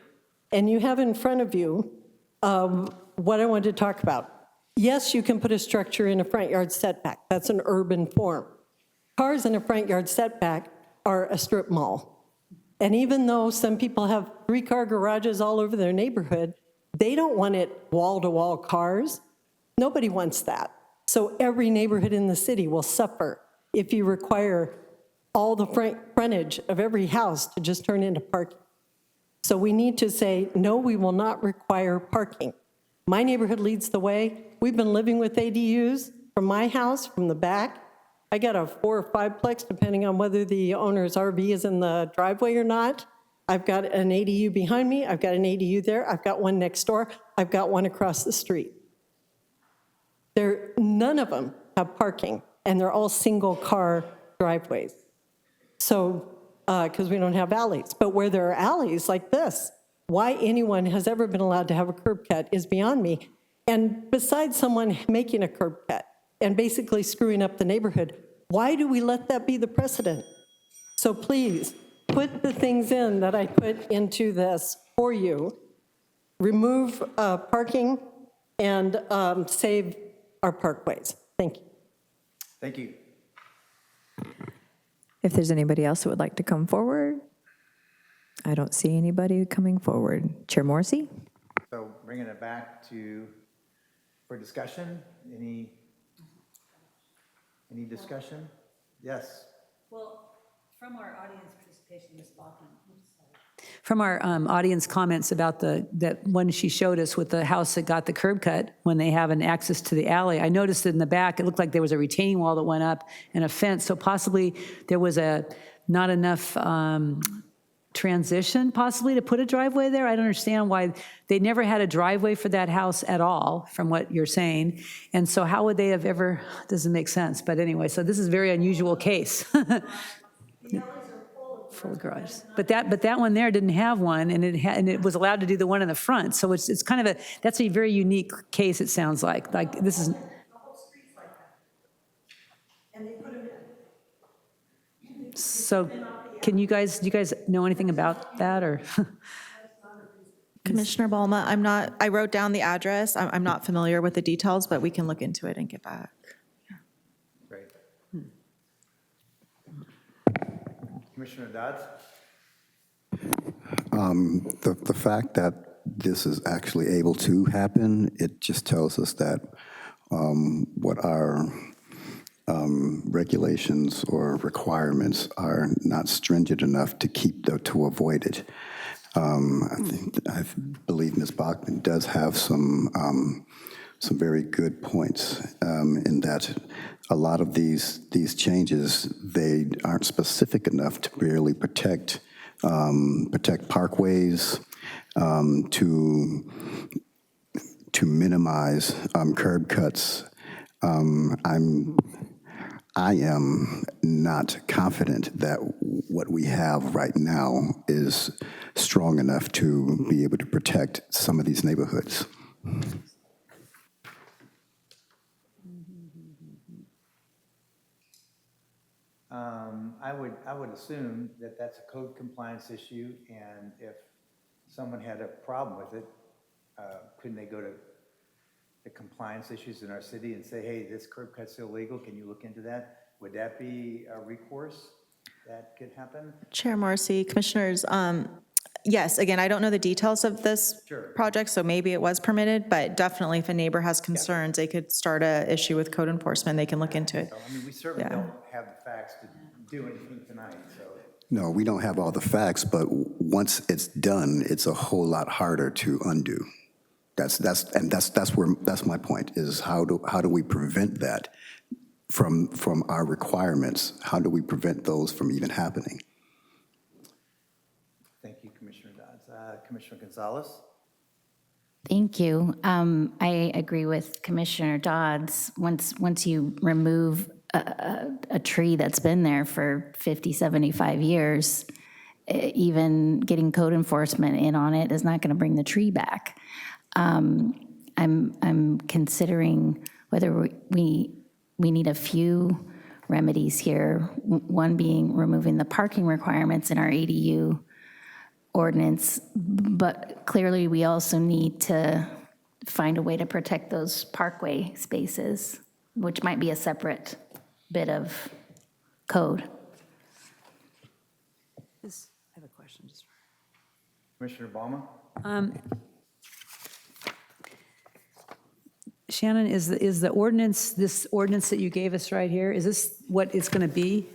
Speaker 10: And you have in front of you what I wanted to talk about. Yes, you can put a structure in a front yard setback. That's an urban form. Cars in a front yard setback are a strip mall. And even though some people have 3-car garages all over their neighborhood, they don't want it wall-to-wall cars. Nobody wants that. So every neighborhood in the city will suffer if you require all the frontage of every house to just turn into parking. So we need to say, no, we will not require parking. My neighborhood leads the way. We've been living with ADUs from my house, from the back. I got a 4 or 5-plex, depending on whether the owner's RV is in the driveway or not. I've got an ADU behind me. I've got an ADU there. I've got one next door. I've got one across the street. None of them have parking, and they're all single-car driveways. So, because we don't have alleys. But where there are alleys like this, why anyone has ever been allowed to have a curb cut is beyond me. And besides someone making a curb cut and basically screwing up the neighborhood, why do we let that be the precedent? So please, put the things in that I put into this for you. Remove parking and save our parkways. Thank you.
Speaker 5: Thank you.
Speaker 3: If there's anybody else that would like to come forward, I don't see anybody coming forward. Chair Morrissey?
Speaker 5: So bringing it back for discussion, any discussion? Yes.
Speaker 8: Well, from our audience participation, Ms. Bachman, from our audience comments about that one she showed us with the house that got the curb cut when they have an access to the alley, I noticed that in the back, it looked like there was a retaining wall that went up and a fence, so possibly there was not enough transition possibly to put a driveway there. I don't understand why they never had a driveway for that house at all, from what you're saying. And so how would they have ever, doesn't make sense. But anyway, so this is a very unusual case. Full of garages. But that one there didn't have one, and it was allowed to do the one in the front. So it's kind of that's a very unique case, it sounds like. Like this is.
Speaker 10: The whole street's like that. And they put them in.
Speaker 8: So do you guys know anything about that, or?
Speaker 11: Commissioner Balma, I wrote down the address. I'm not familiar with the details, but we can look into it and get back.
Speaker 5: Great. Commissioner Dodds?
Speaker 4: The fact that this is actually able to happen, it just tells us that what our regulations or requirements are not stringent enough to avoid it. I believe Ms. Bachman does have some very good points in that a lot of these changes, they aren't specific enough to really protect parkways, to minimize curb cuts. I am not confident that what we have right now is strong enough to be able to protect some of these neighborhoods.
Speaker 5: I would assume that that's a code compliance issue, and if someone had a problem with it, couldn't they go to the compliance issues in our city and say, hey, this curb cut's illegal, can you look into that? Would that be a recourse that could happen?
Speaker 11: Chair Morrissey, Commissioners, yes, again, I don't know the details of this project, so maybe it was permitted, but definitely if a neighbor has concerns, they could start a issue with code enforcement, they can look into it.
Speaker 5: So, I mean, we certainly don't have the facts to do anything tonight, so.
Speaker 4: No, we don't have all the facts, but once it's done, it's a whole lot harder to undo. That's my point, is how do we prevent that from our requirements? How do we prevent those from even happening?
Speaker 5: Thank you, Commissioner Dodds. Commissioner Gonzalez?
Speaker 2: Thank you. I agree with Commissioner Dodds. Once you remove a tree that's been there for 50, 75 years, even getting code enforcement in on it is not going to bring the tree back. I'm considering whether we need a few remedies here. One being removing the parking requirements in our ADU ordinance, but clearly we also need to find a way to protect those parkway spaces, which might be a separate bit of code.
Speaker 8: I have a question.
Speaker 5: Commissioner Baumann?
Speaker 8: Shannon, is the ordinance, this ordinance that you gave us right here, is this what it's going to be?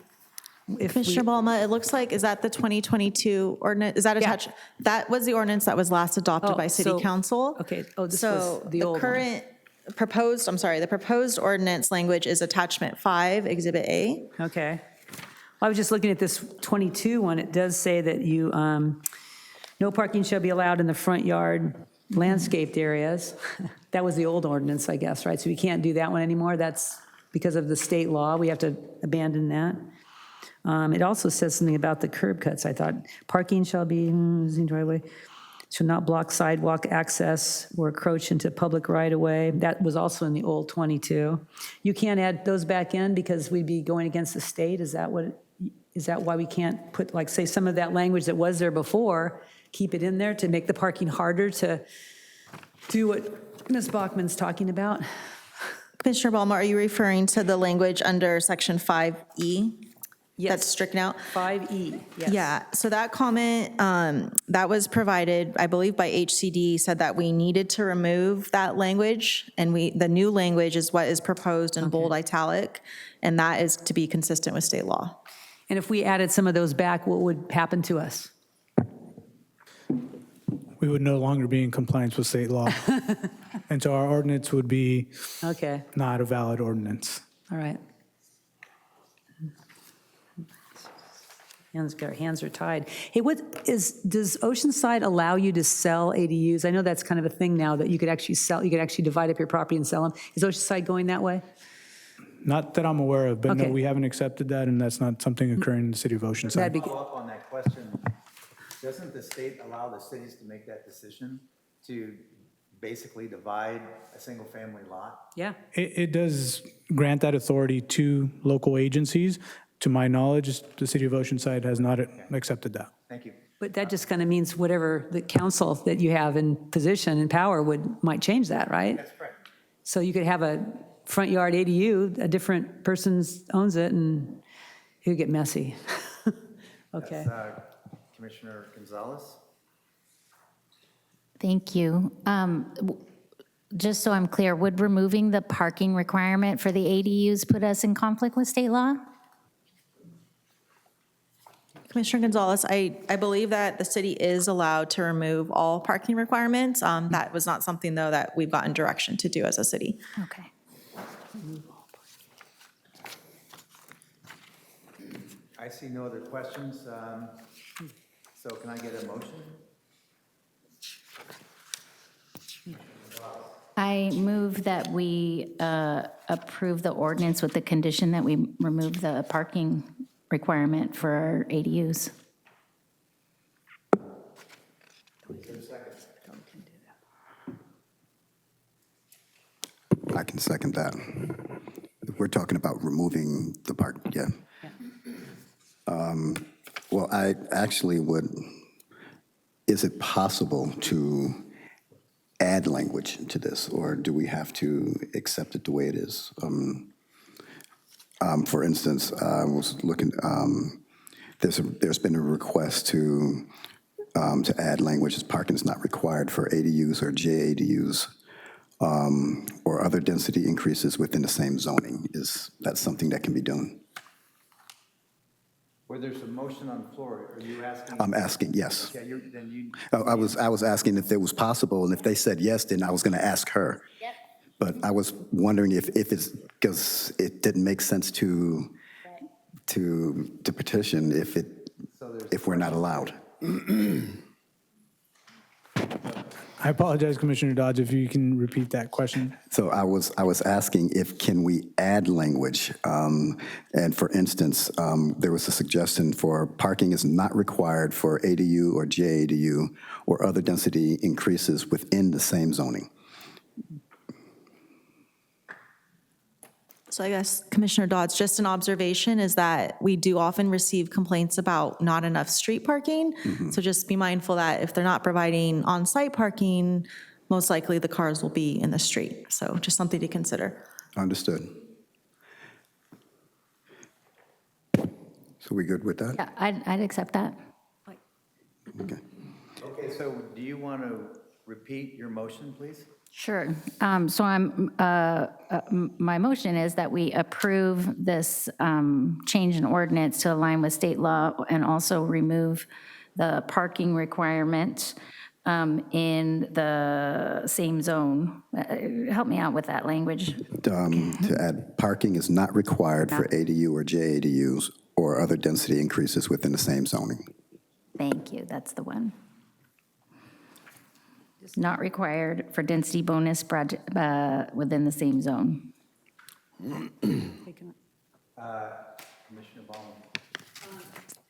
Speaker 11: Commissioner Balma, it looks like, is that the 2022 ordinance? Is that attached? That was the ordinance that was last adopted by City Council.
Speaker 8: Okay, this
Speaker 11: So
Speaker 8: was the old one.
Speaker 11: current proposed, the proposed ordinance language is attachment 5, Exhibit A.
Speaker 8: Okay. I was just looking at this 22 one. It does say that you, no parking shall be allowed in the front yard landscaped areas. That was the old ordinance, I guess, right? So we can't do that one anymore. That's because of the state law. We have to abandon that. It also says something about the curb cuts. I thought parking shall be, driveway, shall not block sidewalk access or encroach into public right-of-way. That was also in the old 22. You can't add those back in because we'd be going against the state? Is that why we can't put, like, say, some of that language that was there before, keep it in there to make the parking harder to do what Ms. Bachman's talking about?
Speaker 11: Commissioner Balma, are you referring to the language under section 5E?
Speaker 8: Yes.
Speaker 11: That's stricken out?
Speaker 8: 5E, yes.
Speaker 11: Yeah, so that comment that was provided, I believe, by HCD, said that we needed to remove that language, and the new language is what is proposed in bold italic, and that is to be consistent with state law.
Speaker 8: And if we added some of those back, what would happen to us?
Speaker 1: We would no longer be in compliance with state law. And so our ordinance would be
Speaker 8: Okay,
Speaker 1: not a valid ordinance.
Speaker 8: all right. Our hands are tied. Hey, does Oceanside allow you to sell ADUs? I know that's kind of a thing now that you could actually sell, you could actually divide up your property and sell them. Is Oceanside going that way?
Speaker 1: Not that I'm aware of, but no,
Speaker 8: Okay.
Speaker 1: we haven't accepted that, and that's not something occurring in the city of
Speaker 8: That'd
Speaker 1: Oceanside.
Speaker 8: be
Speaker 5: Follow up on that question. Doesn't the state allow the cities to make that decision to basically divide a single-family lot?
Speaker 8: Yeah.
Speaker 1: It does grant that authority to local agencies. To my knowledge, the city of Oceanside has not accepted that.
Speaker 5: Thank you.
Speaker 8: But that just kind of means whatever the council that you have in position and power might change that, right?
Speaker 5: That's correct.
Speaker 8: So you could have a front yard ADU, a different person owns it, and it would get messy. Okay.
Speaker 5: That's, Commissioner Gonzalez?
Speaker 2: Thank you. just so I'm clear, would removing the parking requirement for the ADUs put us in conflict with state law?
Speaker 11: Commissioner Gonzalez, I believe that the city is allowed to remove all parking requirements. That was not something, though, that we've gotten direction to do as a city.
Speaker 2: Okay.
Speaker 5: I see no other questions. So can I get a motion?
Speaker 2: I move that we approve the ordinance with the condition that we remove the parking requirement for our ADUs.
Speaker 4: I can second that. We're talking about removing the part, yeah. Well, I actually would, is it possible to add language to this, or do we have to accept it the way it is? For instance, I was looking, there's been a request to add language as parking is not required for ADUs or JADUs or other density increases within the same zoning. Is that something that can be done?
Speaker 5: Where there's a motion on the floor, are you asking?
Speaker 4: I'm asking, yes.
Speaker 5: Yeah, then you.
Speaker 4: I was asking if it was possible, and if they said yes, then I was going to ask her.
Speaker 2: Yep.
Speaker 4: But I was wondering if it's, because it didn't make sense to petition if we're not allowed.
Speaker 1: I apologize, Commissioner Dodge, if you can repeat that question.
Speaker 4: So I was asking if can we add language, and for instance, there was a suggestion for parking is not required for ADU or JADU or other density increases within the same zoning.
Speaker 11: So I guess, Commissioner Dodds, just an observation is that we do often receive complaints about not enough street parking. So just be mindful that if they're not providing on-site parking, most likely the cars will be in the street. So just something to consider.
Speaker 4: Understood. So we good with that?
Speaker 2: Yeah, I'd accept that.
Speaker 4: Okay.
Speaker 5: Okay, so do you want to repeat your motion, please?
Speaker 2: Sure. So my motion is that we approve this change in ordinance to align with state law and also remove the parking requirement in the same zone. Help me out with that language.
Speaker 4: To add, parking is not required for ADU or JADUs or other density increases within the same zoning.
Speaker 2: Thank you, that's the one. Not required for density bonus project within the same zone.
Speaker 5: Commissioner Ballmer.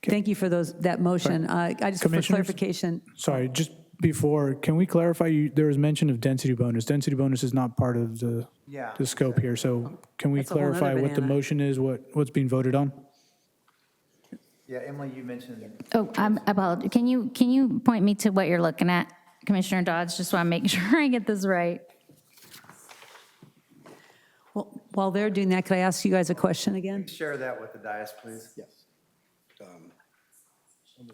Speaker 8: Thank you for that motion. I just, for
Speaker 1: Commissioners?
Speaker 8: clarification,
Speaker 1: Sorry, just before, can we clarify, there was mention of density bonus. Density bonus is not part of the scope here, so can we
Speaker 8: That's a whole nother
Speaker 1: clarify what the
Speaker 8: banana.
Speaker 1: motion is, what's being voted on?
Speaker 5: Yeah, Emily, you mentioned.
Speaker 2: Oh, I apologize. Can you point me to what you're looking at, Commissioner Dodds? Just want to make sure I get this right.
Speaker 8: well, while they're doing that, could I ask you guys a question again?
Speaker 5: Share that with the dais, please. Yes.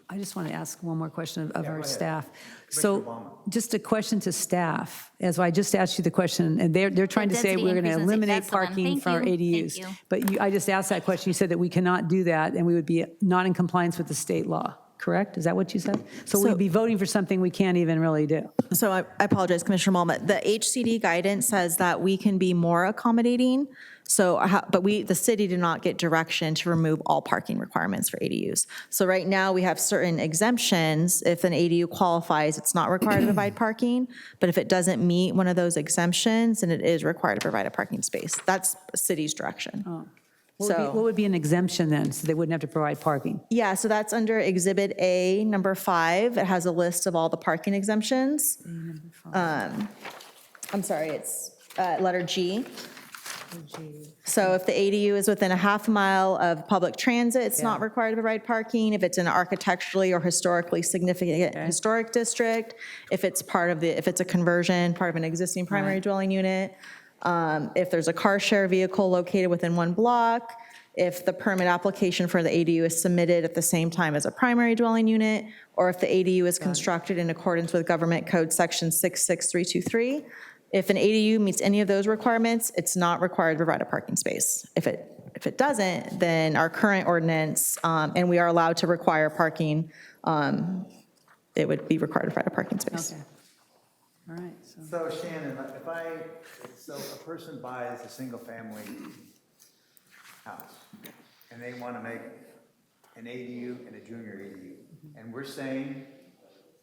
Speaker 8: I just want to ask one more question of
Speaker 5: go
Speaker 8: our
Speaker 5: ahead.
Speaker 8: staff.
Speaker 5: Commissioner
Speaker 8: So
Speaker 5: Obama.
Speaker 8: just a question to staff, as I just asked you the question, and they're trying to say
Speaker 2: density
Speaker 8: we're going to
Speaker 2: increases,
Speaker 8: eliminate
Speaker 2: that's the one.
Speaker 8: parking
Speaker 2: Thank
Speaker 8: for our
Speaker 2: you.
Speaker 8: ADUs.
Speaker 2: Thank you.
Speaker 8: But I just asked that question, you said that we cannot do that, and we would be not in compliance with the state law, correct? Is that what you said? So we'd be voting for something we can't even really do.
Speaker 11: So I apologize, Commissioner Malma. The HCD guidance says that we can be more accommodating. So, but the city did not get direction to remove all parking requirements for ADUs. So right now, we have certain exemptions. If an ADU qualifies, it's not required to provide parking. But if it doesn't meet one of those exemptions, then it is required to provide a parking space. That's the city's direction.
Speaker 8: What would be an exemption then, so they wouldn't have to provide parking?
Speaker 11: Yeah, so that's under Exhibit A, number 5. It has a list of all the parking exemptions. I'm sorry, it's letter G. So if the ADU is within a half mile of public transit, it's not required to provide parking. If it's in an architecturally or historically significant historic district, if it's if it's a conversion, part of an existing primary dwelling unit, if there's a car share vehicle located within one block, if the permit application for the ADU is submitted at the same time as a primary dwelling unit, or if the ADU is constructed in accordance with Government Code Section 66323, If an ADU meets any of those requirements, it's not required to provide a parking space. If it doesn't, then our current ordinance, and we are allowed to require parking, it would be required to provide a parking space.
Speaker 8: Okay. All right, so.
Speaker 5: So Shannon, so a person buys a single-family house, and they want to make an ADU and a junior ADU, and we're saying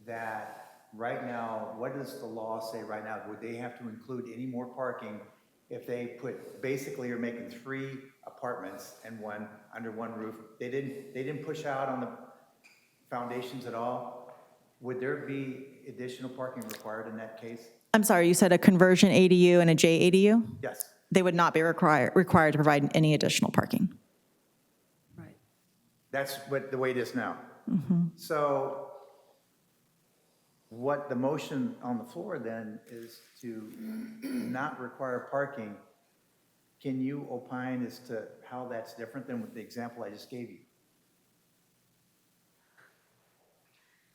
Speaker 5: that right now, what does the law say right now? Would they have to include any more parking if they basically are making 3 apartments and one under one roof? They didn't push out on the foundations at all. Would there be additional parking required in that case?
Speaker 11: I'm sorry, you said a conversion ADU and a JADU?
Speaker 5: Yes.
Speaker 11: They would not be required to provide any additional parking.
Speaker 8: Right.
Speaker 5: That's the way it is now. So what the motion on the floor then is to not require parking. Can you opine as to how that's different than with the example I just gave you?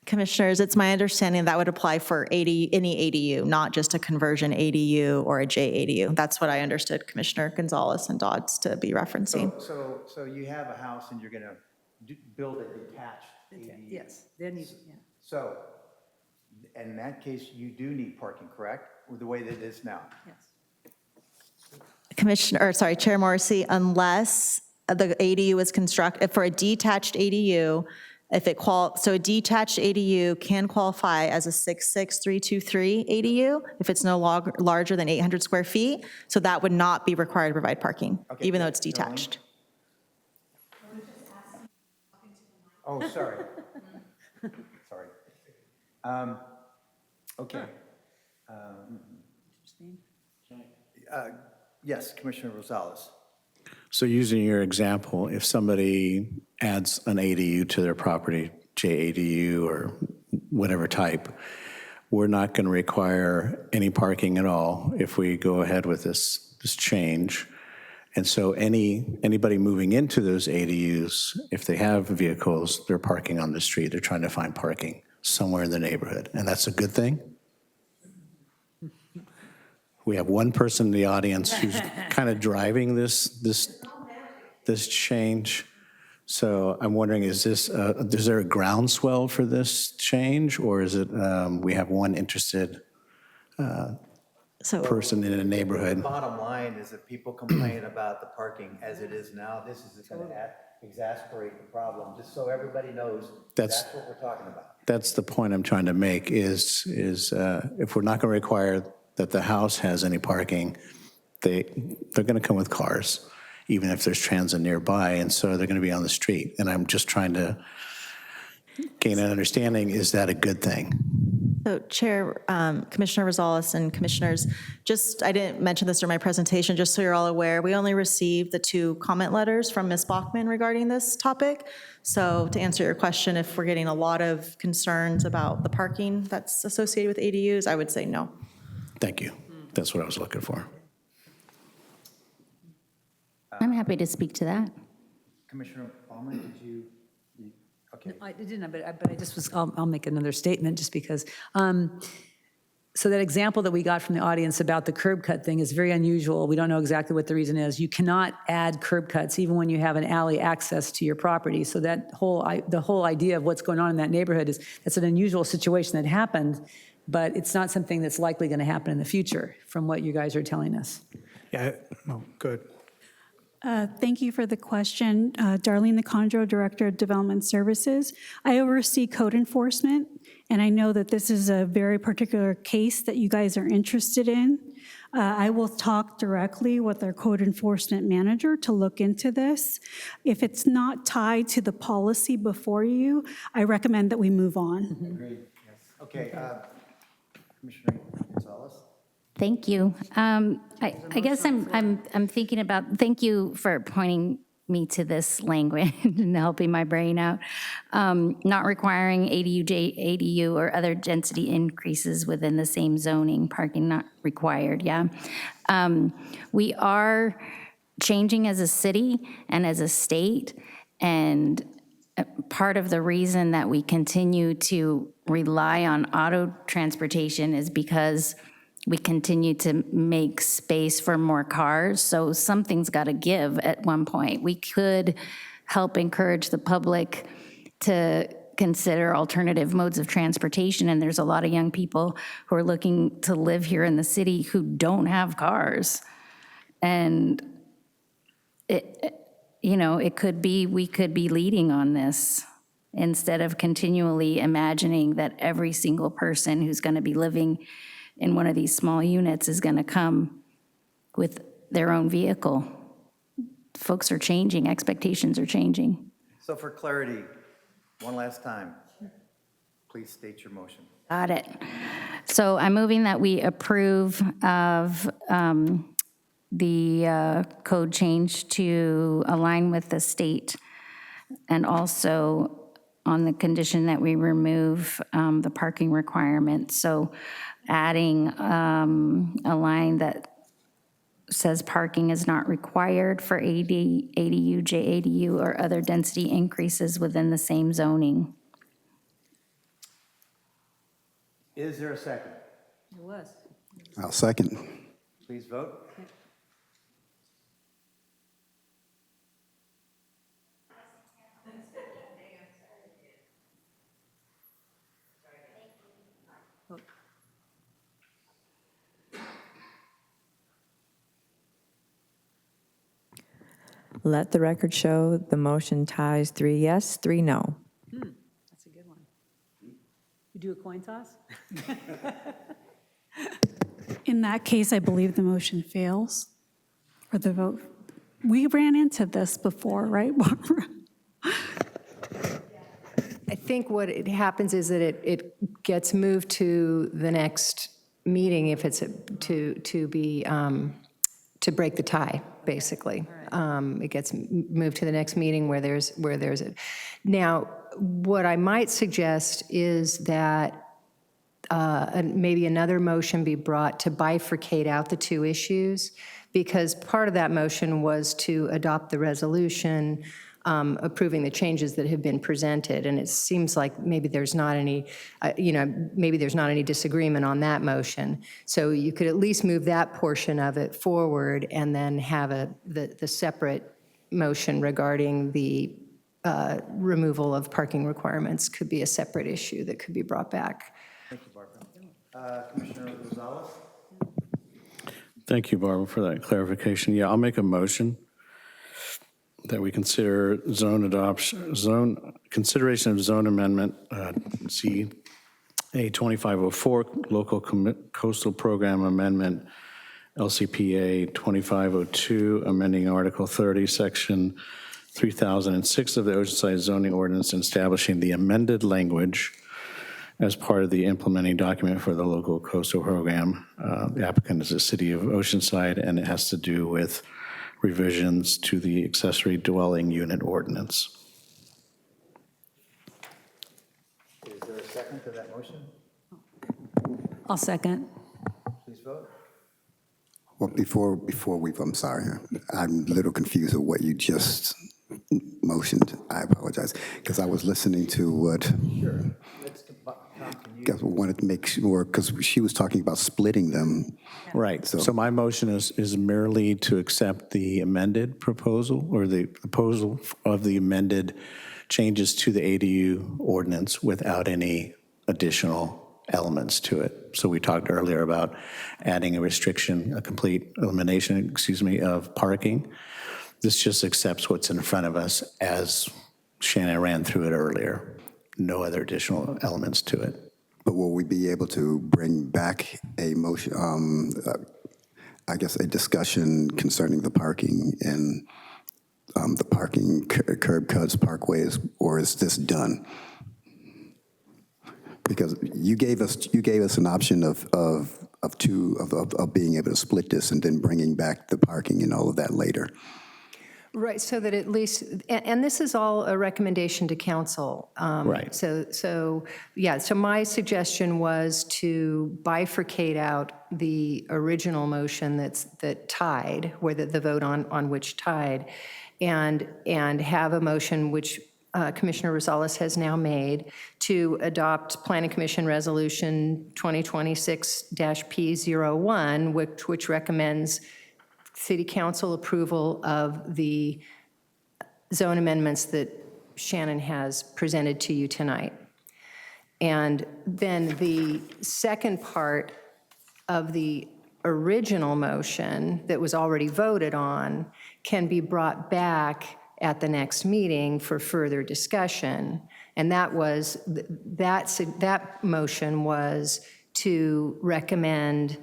Speaker 11: Commissioners, it's my understanding that would apply for any ADU, not just a conversion ADU or a JADU. That's what I understood Commissioner Gonzalez and Dodds to be referencing.
Speaker 5: So you have a house and you're going to build a detached ADU.
Speaker 8: Yes, then you, yeah.
Speaker 5: So in that case, you do need parking, correct? With the way that it is now?
Speaker 8: Yes.
Speaker 11: Chair Morrissey, unless the ADU is constructed, for a detached ADU, so a detached ADU can qualify as a 66323 ADU if it's no larger than 800 square feet. So that would not be required to provide parking,
Speaker 5: Okay,
Speaker 11: even though it's
Speaker 5: Darlene?
Speaker 11: detached.
Speaker 5: Oh, sorry. Sorry. Okay. Yes, Commissioner Rosales.
Speaker 6: So using your example, if somebody adds an ADU to their property, JADU or whatever type, we're not going to require any parking at all if we go ahead with this change. And so anybody moving into those ADUs, if they have vehicles, they're parking on the street. They're trying to find parking somewhere in the neighborhood. And that's a good thing. We have one person in the audience who's kind of driving this change. So I'm wondering, is there a groundswell for this change, or is it we have one interested person in a neighborhood?
Speaker 5: Bottom line is that people complain about the parking as it is now. This is going to exacerbate the problem, just so everybody knows that's what we're talking about.
Speaker 6: That's the point I'm trying to make is if we're not going to require that the house has any parking, they're going to come with cars, even if there's transit nearby, and so they're going to be on the street. And I'm just trying to gain an understanding, is that a good thing?
Speaker 11: So Chair, Commissioner Rosales and Commissioners, I didn't mention this during my presentation, just so you're all aware, we only received the 2 comment letters from Ms. Bachman regarding this topic. So to answer your question, if we're getting a lot of concerns about the parking that's associated with ADUs, I would say no.
Speaker 6: Thank you. That's what I was looking for.
Speaker 2: I'm happy to speak to that.
Speaker 5: Commissioner Baumann, did you? Okay.
Speaker 8: I didn't, but I just was, I'll make another statement just because. So that example that we got from the audience about the curb cut thing is very unusual. We don't know exactly what the reason is. You cannot add curb cuts even when you have an alley access to your property. So the whole idea of what's going on in that neighborhood that's an unusual situation that happened, but it's not something that's likely going to happen in the future from what you guys are telling us.
Speaker 1: Yeah, oh, good.
Speaker 12: Thank you for the question. Darlene Nicandro, Director of Development Services. I oversee code enforcement, and I know that this is a very particular case that you guys are interested in. I will talk directly with our code enforcement manager to look into this. If it's not tied to the policy before you, I recommend that we move on.
Speaker 5: Agreed. Yes. Okay. Commissioner Gonzalez.
Speaker 2: Thank you. I guess I'm thinking about, thank you for pointing me to this language and helping my brain out. Not requiring ADU or other density increases within the same zoning, parking not required, yeah. We are changing as a city and as a state, and part of the reason that we continue to rely on auto transportation is because we continue to make space for more cars, so something's got to give at one point. We could help encourage the public to consider alternative modes of transportation, and there's a lot of young people who are looking to live here in the city who don't have cars. And it could be, we could be leading on this instead of continually imagining that every single person who's going to be living in one of these small units is going to come with their own vehicle. Folks are changing, expectations are changing.
Speaker 5: So for clarity, one last time, please state your motion.
Speaker 2: Got it. So I'm moving that we approve of the code change to align with the state, and also on the condition that we remove the parking requirement. So adding a line that says parking is not required for ADU, JADU, or other density increases within the same zoning.
Speaker 5: Is there a second?
Speaker 8: It was.
Speaker 4: I'll second.
Speaker 5: Please vote.
Speaker 3: Let the record show the motion ties 3 yes, 3 no.
Speaker 8: That's a good one. You do a coin toss?
Speaker 12: In that case, I believe the motion fails, or the vote. We ran into this before, right, Barbara?
Speaker 13: I think what it happens is that it gets moved to the next meeting if it's to break the tie, basically. It gets moved to the next meeting where there's it. Now, what I might suggest is that maybe another motion be brought to bifurcate out the two issues, because part of that motion was to adopt the resolution approving the changes that have been presented, and it seems like maybe there's not any, maybe there's not any disagreement on that motion. So you could at least move that portion of it forward, and then have the separate motion regarding the removal of parking requirements could be a separate issue that could be brought back.
Speaker 5: Thank you, Barbara. Commissioner Gonzalez?
Speaker 6: Thank you, Barbara, for that clarification. Yeah, I'll make a motion that we consider consideration of zone amendment, CA 2504, local coastal program amendment, LCPA 2502, amending Article 30, Section 3006 of the Oceanside zoning ordinance, and establishing the amended language as part of the implementing document for the local coastal program. The applicant is the City of Oceanside, and it has to do with revisions to the accessory dwelling unit ordinance.
Speaker 5: Is there a second to that motion?
Speaker 8: I'll second.
Speaker 5: Please vote.
Speaker 4: Well, before we, I'm sorry, I'm a little confused with what you just motioned. I apologize, because I was listening to what,
Speaker 5: Sure. Let's continue.
Speaker 4: because I wanted to make sure, because she was talking about splitting them.
Speaker 6: Right, so my motion is merely to accept the amended proposal, or the proposal of the amended changes to the ADU ordinance without any additional elements to it. So we talked earlier about adding a restriction, a complete elimination, of parking. This just accepts what's in front of us as Shannon ran through it earlier. No other additional elements to it.
Speaker 4: But will we be able to bring back a motion, I guess a discussion concerning the parking and the parking curb cuts, parkways, or is this done? Because you gave us an option of being able to split this and then bringing back the parking and all of that later.
Speaker 13: Right, so that at least, and this is all a recommendation to council.
Speaker 6: Right.
Speaker 13: So my suggestion was to bifurcate out the original motion that tied, where the vote on which tied, and have a motion which Commissioner Rosales has now made to adopt Planning Commission Resolution 2026-P01, which recommends City Council approval of the zone amendments that Shannon has presented to you tonight. And then the second part of the original motion that was already voted on can be brought back at the next meeting for further discussion. And that motion was to recommend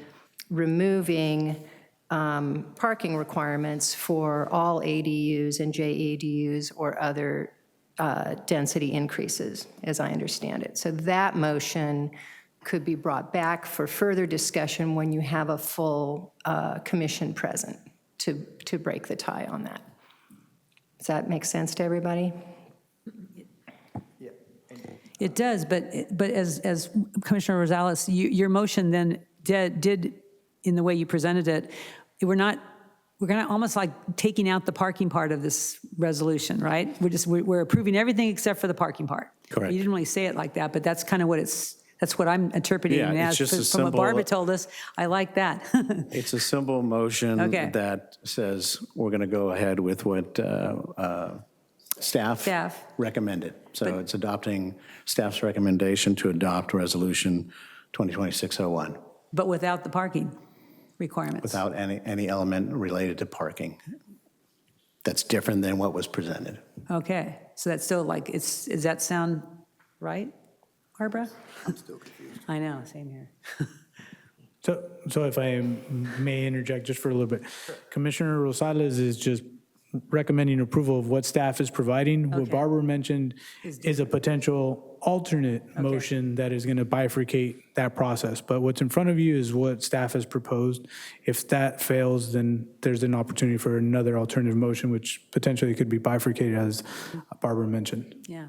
Speaker 13: removing parking requirements for all ADUs and JADUs or other density increases, as I understand it. So that motion could be brought back for further discussion when you have a full commission present to break the tie on that. Does that make sense to everybody?
Speaker 8: It does, but as Commissioner Rosales, your motion then did, in the way you presented it, we're going to almost like taking out the parking part of this resolution, right? We're approving everything except for the parking part.
Speaker 6: Correct.
Speaker 8: You didn't really say it like that, but that's kind of what that's what I'm interpreting
Speaker 6: Yeah,
Speaker 8: it
Speaker 6: it's
Speaker 8: as.
Speaker 6: just a
Speaker 8: From what
Speaker 6: simple-
Speaker 8: Barbara told us, I like that.
Speaker 6: It's a simple motion
Speaker 8: Okay.
Speaker 6: that says we're going to go ahead with what staff recommended. So it's adopting staff's recommendation to adopt Resolution 2026-01
Speaker 8: But without the parking requirements.
Speaker 6: without any element related to parking. That's different than what was presented.
Speaker 8: Okay, so that's still like, does that sound right, Barbara?
Speaker 4: I'm still confused.
Speaker 8: I know, same here.
Speaker 1: So if I may interject just for a little bit, Commissioner Rosales is just recommending approval of what staff is providing. What
Speaker 8: Okay.
Speaker 1: Barbara mentioned is a potential alternate motion that is going to bifurcate that process. But what's in front of you is what staff has proposed. If that fails, then there's an opportunity for another alternative motion, which potentially could be bifurcated, as Barbara mentioned.
Speaker 8: Yeah.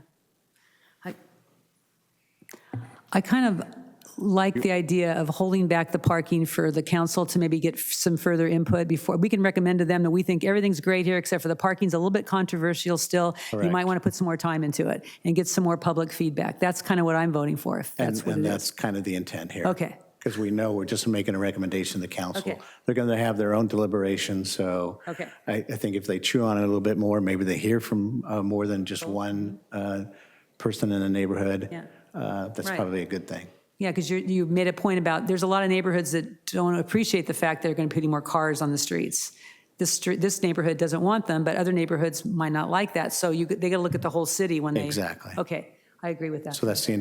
Speaker 8: I kind of like the idea of holding back the parking for the council to maybe get some further input before. We can recommend to them that we think everything's great here except for the parking's a little bit controversial still. You
Speaker 6: Correct.
Speaker 8: might want to put some more time into it and get some more public feedback. That's kind of what I'm voting for, if that's what it
Speaker 6: And
Speaker 8: is.
Speaker 6: that's kind of the intent here.
Speaker 8: Okay.
Speaker 6: Because we know we're just making a recommendation to the council.
Speaker 8: Okay.
Speaker 6: They're going to have their own deliberations, so
Speaker 8: Okay.
Speaker 6: I think if they chew on it a little bit more, maybe they hear from more than just one person in the neighborhood.
Speaker 8: Yeah.
Speaker 6: That's
Speaker 8: Right.
Speaker 6: probably a good thing.
Speaker 8: Yeah, because you made a point about, there's a lot of neighborhoods that don't appreciate the fact they're going to put more cars on the streets. This neighborhood doesn't want them, but other neighborhoods might not like that. So they got to look at the whole city when they.
Speaker 6: Exactly.
Speaker 8: Okay, I agree with that.
Speaker 6: So that's the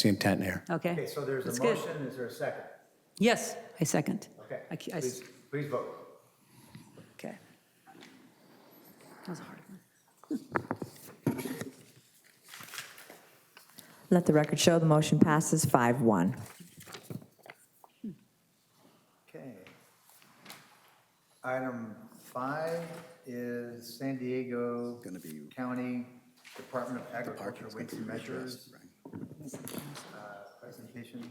Speaker 6: intent here.
Speaker 8: Okay.
Speaker 5: Okay, so there's
Speaker 8: That's
Speaker 5: a
Speaker 8: good.
Speaker 5: motion, is there a second?
Speaker 8: Yes, I second.
Speaker 5: Okay,
Speaker 8: I-
Speaker 5: please vote.
Speaker 8: Okay. That was a hard one.
Speaker 3: Let the record show the motion passes 5-1.
Speaker 5: Okay. Item 5 is San Diego County Department of Agriculture Weights and Measures presentation.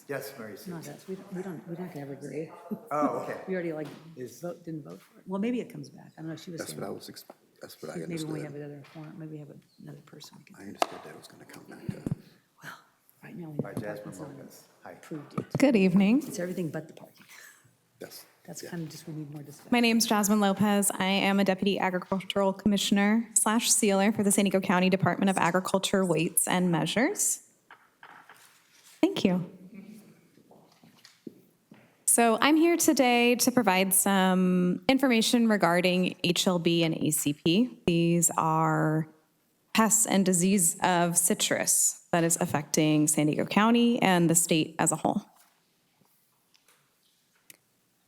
Speaker 5: Yes, Mary Sue.
Speaker 8: No, we don't have to have a agree.
Speaker 5: Oh, okay.
Speaker 8: We already didn't vote for it. Well, maybe it comes back. I don't know, she was
Speaker 4: That's
Speaker 8: saying.
Speaker 4: what I was, that's what I
Speaker 8: Maybe when we have
Speaker 4: understood.
Speaker 8: another forum, maybe we have another person. We
Speaker 4: I
Speaker 8: can.
Speaker 4: understood that it was going to come back to.
Speaker 8: Well, right now we
Speaker 5: By Jasmine Lopez. Hi.
Speaker 8: approved it.
Speaker 14: Good evening.
Speaker 8: It's everything but the parking.
Speaker 4: Yes.
Speaker 8: That's kind of just, we need more discussion.
Speaker 14: My name's Jasmine Lopez. I am a Deputy Agricultural Commissioner / Sealer for the San Diego County Department of Agriculture Weights and Measures. Thank you. So I'm here today to provide some information regarding HLB and ACP. These are pests and disease of citrus that is affecting San Diego County and the state as a whole.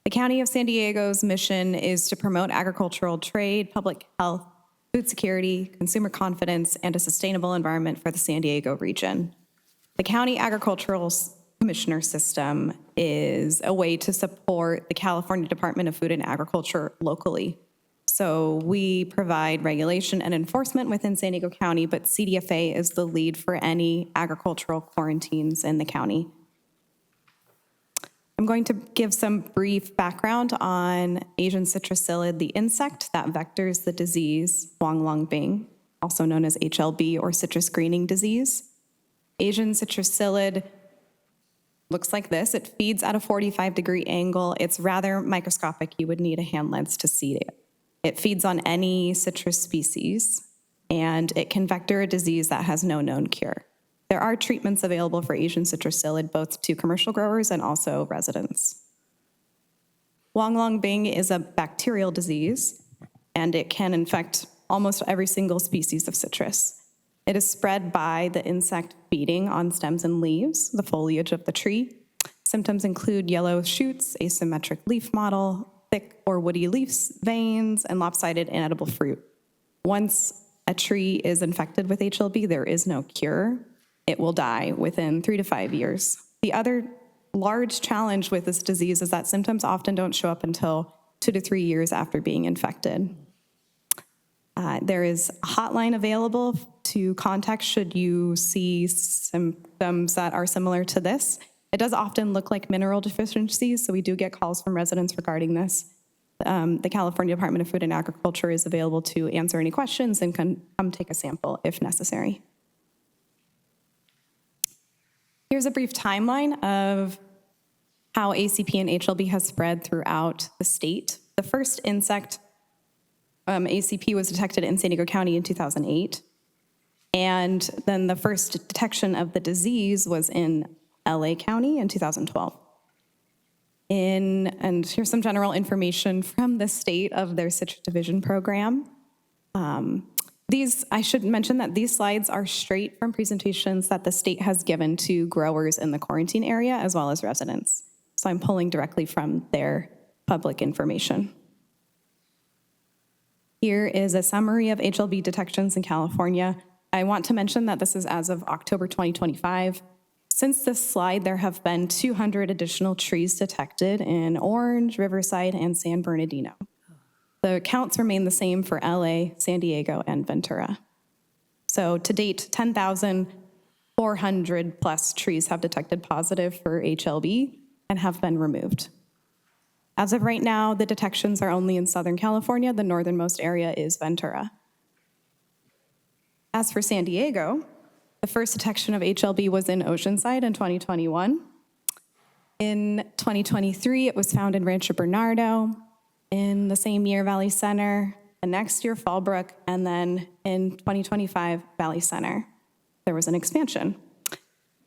Speaker 14: The County of San Diego's mission is to promote agricultural trade, public health, food security, consumer confidence, and a sustainable environment for the San Diego region. The County Agricultural Commissioner System is a way to support the California Department of Food and Agriculture locally. So we provide regulation and enforcement within San Diego County, but CDFA is the lead for any agricultural quarantines in the county. I'm going to give some brief background on Asian citrus psyllid, the insect that vectors the disease Huang Long Bing. also known as HLB or citrus greening disease. Asian citrus psyllid looks like this. It feeds at a 45-degree angle. It's rather microscopic. You would need a hand lens to see it. It feeds on any citrus species, and it can vector a disease that has no known cure. There are treatments available for Asian citrus psyllid, both to commercial growers and also residents. Wang Long Bing is a bacterial disease, and it can infect almost every single species of citrus. It is spread by the insect feeding on stems and leaves, the foliage of the tree. Symptoms include yellow shoots, asymmetric leaf model, thick or woody leaves, veins, and lopsided inedible fruit. Once a tree is infected with HLB, there is no cure. It will die within 3 to 5 years. The other large challenge with this disease is that symptoms often don't show up until 2 to 3 years after being infected. There is a hotline available to contact should you see symptoms that are similar to this. It does often look like mineral deficiencies, so we do get calls from residents regarding this. The California Department of Food and Agriculture is available to answer any questions and can come take a sample if necessary. Here's a brief timeline of how ACP and HLB has spread throughout the state. The first insect ACP was detected in San Diego County in 2008. And then the first detection of the disease was in LA County in 2012. And here's some general information from the state of their citrus division program. I should mention that these slides are straight from presentations that the state has given to growers in the quarantine area as well as residents. So I'm pulling directly from their public information. Here is a summary of HLB detections in California. I want to mention that this is as of October 2025. Since this slide, there have been 200 additional trees detected in Orange, Riverside, and San Bernardino. The counts remain the same for LA, San Diego, and Ventura. So to date, 10,400 plus trees have detected positive for HLB and have been removed. As of right now, the detections are only in Southern California. The northernmost area is Ventura. As for San Diego, the first detection of HLB was in Oceanside in 2021. In 2023, it was found in Rancho Bernardo. In the same year, Valley Center. The next year, Fallbrook. And then in 2025, Valley Center. There was an expansion.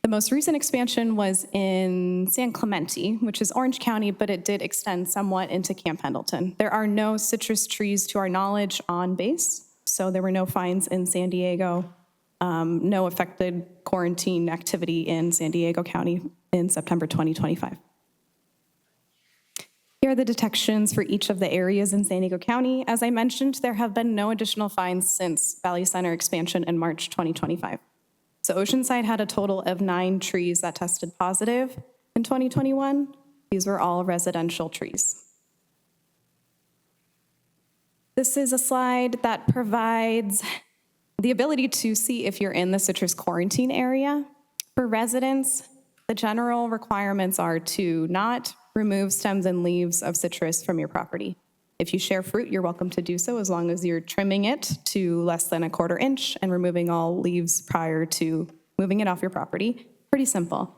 Speaker 14: The most recent expansion was in San Clemente, which is Orange County, but it did extend somewhat into Camp Pendleton. There are no citrus trees, to our knowledge, on base, so there were no fines in San Diego, no affected quarantine activity in San Diego County in September 2025. Here are the detections for each of the areas in San Diego County. As I mentioned, there have been no additional fines since Valley Center expansion in March 2025. So Oceanside had a total of 9 trees that tested positive in 2021. These were all residential trees. This is a slide that provides the ability to see if you're in the citrus quarantine area. For residents, the general requirements are to not remove stems and leaves of citrus from your property. If you share fruit, you're welcome to do so as long as you're trimming it to less than 1/4 inch and removing all leaves prior to moving it off your property. Pretty simple.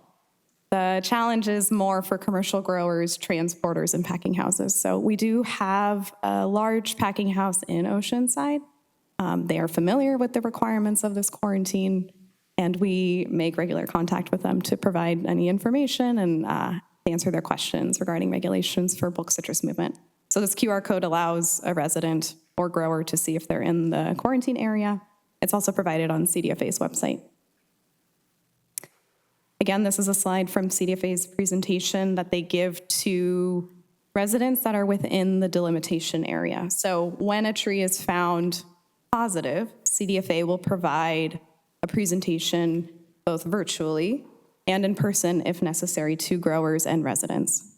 Speaker 14: The challenge is more for commercial growers, transporters, and packing houses. So we do have a large packing house in Oceanside. They are familiar with the requirements of this quarantine, and we make regular contact with them to provide any information and answer their questions regarding regulations for bulk citrus movement. So this QR code allows a resident or grower to see if they're in the quarantine area. It's also provided on CDFA's website. Again, this is a slide from CDFA's presentation that they give to residents that are within the delimitation area. So when a tree is found positive, CDFA will provide a presentation both virtually and in person if necessary to growers and residents.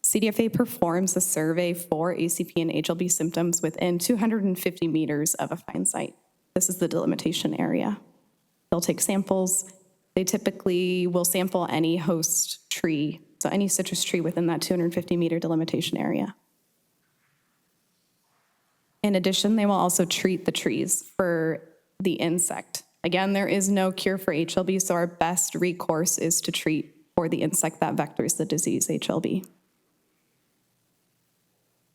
Speaker 14: CDFA performs a survey for ACP and HLB symptoms within 250 meters of a find site. This is the delimitation area. They'll take samples. They typically will sample any host tree, so any citrus tree within that 250-meter delimitation area. In addition, they will also treat the trees for the insect. Again, there is no cure for HLB, so our best recourse is to treat for the insect that vectors the disease, HLB.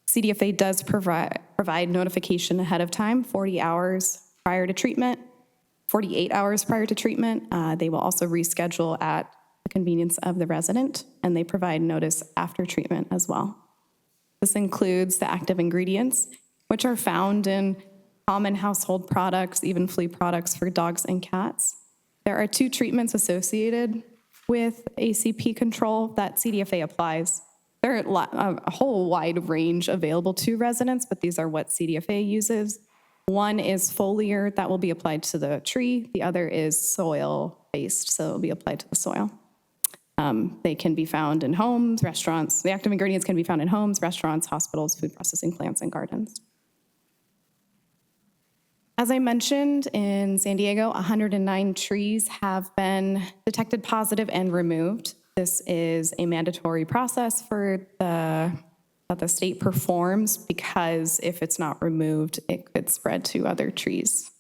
Speaker 14: CDFA does provide notification ahead of time, 40 hours prior to treatment, 48 hours prior to treatment. They will also reschedule at the convenience of the resident, and they provide notice after treatment as well. This includes the active ingredients, which are found in common household products, even flea products for dogs and cats. There are 2 treatments associated with ACP control that CDFA applies. There are a whole wide range available to residents, but these are what CDFA uses. One is foliar that will be applied to the tree. The other is soil-based, so it will be applied to the soil. They can be found in homes, restaurants. The active ingredients can be found in homes, restaurants, hospitals, food processing plants, and gardens. As I mentioned, in San Diego, 109 trees have been detected positive and removed. This is a mandatory process that the state performs, because if it's not removed, it could spread to other trees.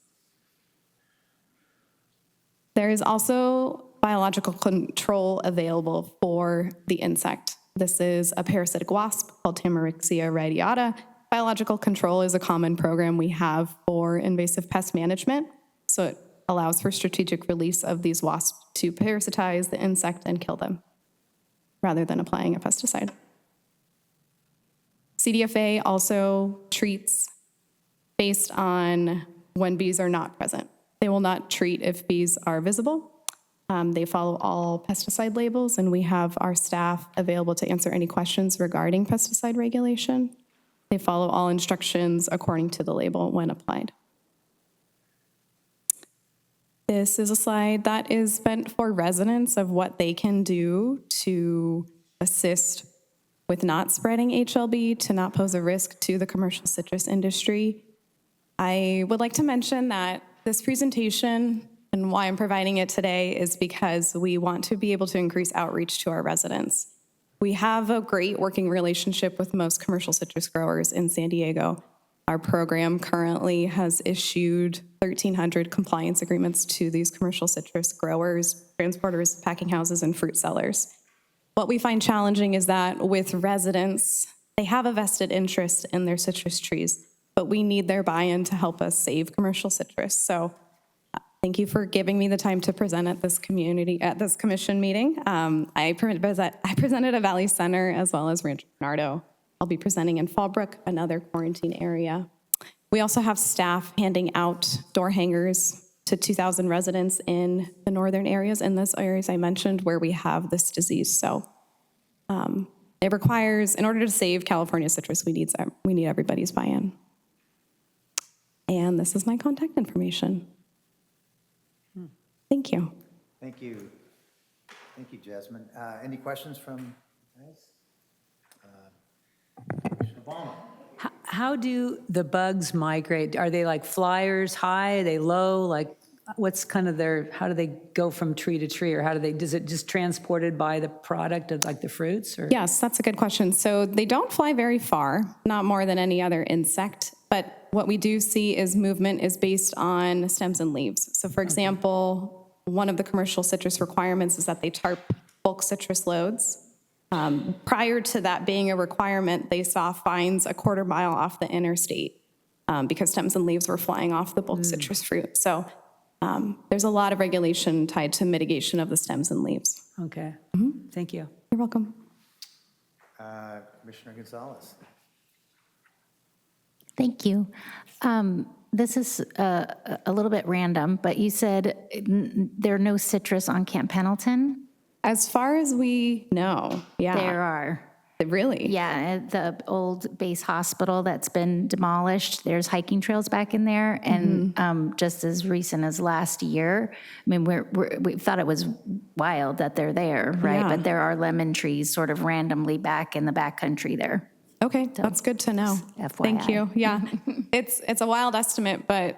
Speaker 14: There is also biological control available for the insect. This is a parasitic wasp called Tamarixia radiata. Biological control is a common program we have for invasive pest management. So it allows for strategic release of these wasps to parasitize the insect and kill them, rather than applying a pesticide. CDFA also treats based on when bees are not present. They will not treat if bees are visible. They follow all pesticide labels, and we have our staff available to answer any questions regarding pesticide regulation. They follow all instructions according to the label when applied. This is a slide that is meant for residents of what they can do to assist with not spreading HLB, to not pose a risk to the commercial citrus industry. I would like to mention that this presentation, and why I'm providing it today, is because we want to be able to increase outreach to our residents. We have a great working relationship with most commercial citrus growers in San Diego. Our program currently has issued 1,300 compliance agreements to these commercial citrus growers, transporters, packing houses, and fruit sellers. What we find challenging is that with residents, they have a vested interest in their citrus trees, but we need their buy-in to help us save commercial citrus. So thank you for giving me the time to present at this commission meeting. I presented at Valley Center as well as Rancho Bernardo. I'll be presenting in Fallbrook, another quarantine area. We also have staff handing out door hangers to 2,000 residents in the northern areas, in those areas I mentioned where we have this disease. So it requires, in order to save California citrus, we need everybody's buy-in. And this is my contact information. Thank you.
Speaker 5: Thank you. Thank you, Jasmine. Any questions from guys? Commissioner Obama.
Speaker 8: How do the bugs migrate? Are they like flyers, high? Are they low? Like, what's kind of how do they go from tree to tree, or does it just transported by the product of like the fruits? Or?
Speaker 14: Yes, that's a good question. So they don't fly very far, not more than any other insect, but what we do see is movement is based on stems and leaves. So for example, one of the commercial citrus requirements is that they tarp bulk citrus loads. Prior to that being a requirement, they saw fines a quarter mile off the interstate because stems and leaves were flying off the bulk citrus fruit. So there's a lot of regulation tied to mitigation of the stems and leaves.
Speaker 8: Okay, thank you.
Speaker 14: You're welcome.
Speaker 5: Commissioner Gonzalez.
Speaker 2: Thank you. This is a little bit random, but you said there are no citrus on Camp Pendleton?
Speaker 14: As far as we know, yeah.
Speaker 2: There are.
Speaker 14: Really?
Speaker 2: Yeah, the old base hospital that's been demolished, there's hiking trails back in there. And just as recent as last year, I mean, we thought it was wild that they're there, right?
Speaker 14: Yeah.
Speaker 2: But there are lemon trees sort of randomly back in the backcountry there.
Speaker 14: Okay, that's good to know.
Speaker 2: FYI.
Speaker 14: Thank you. Yeah, it's a wild estimate, but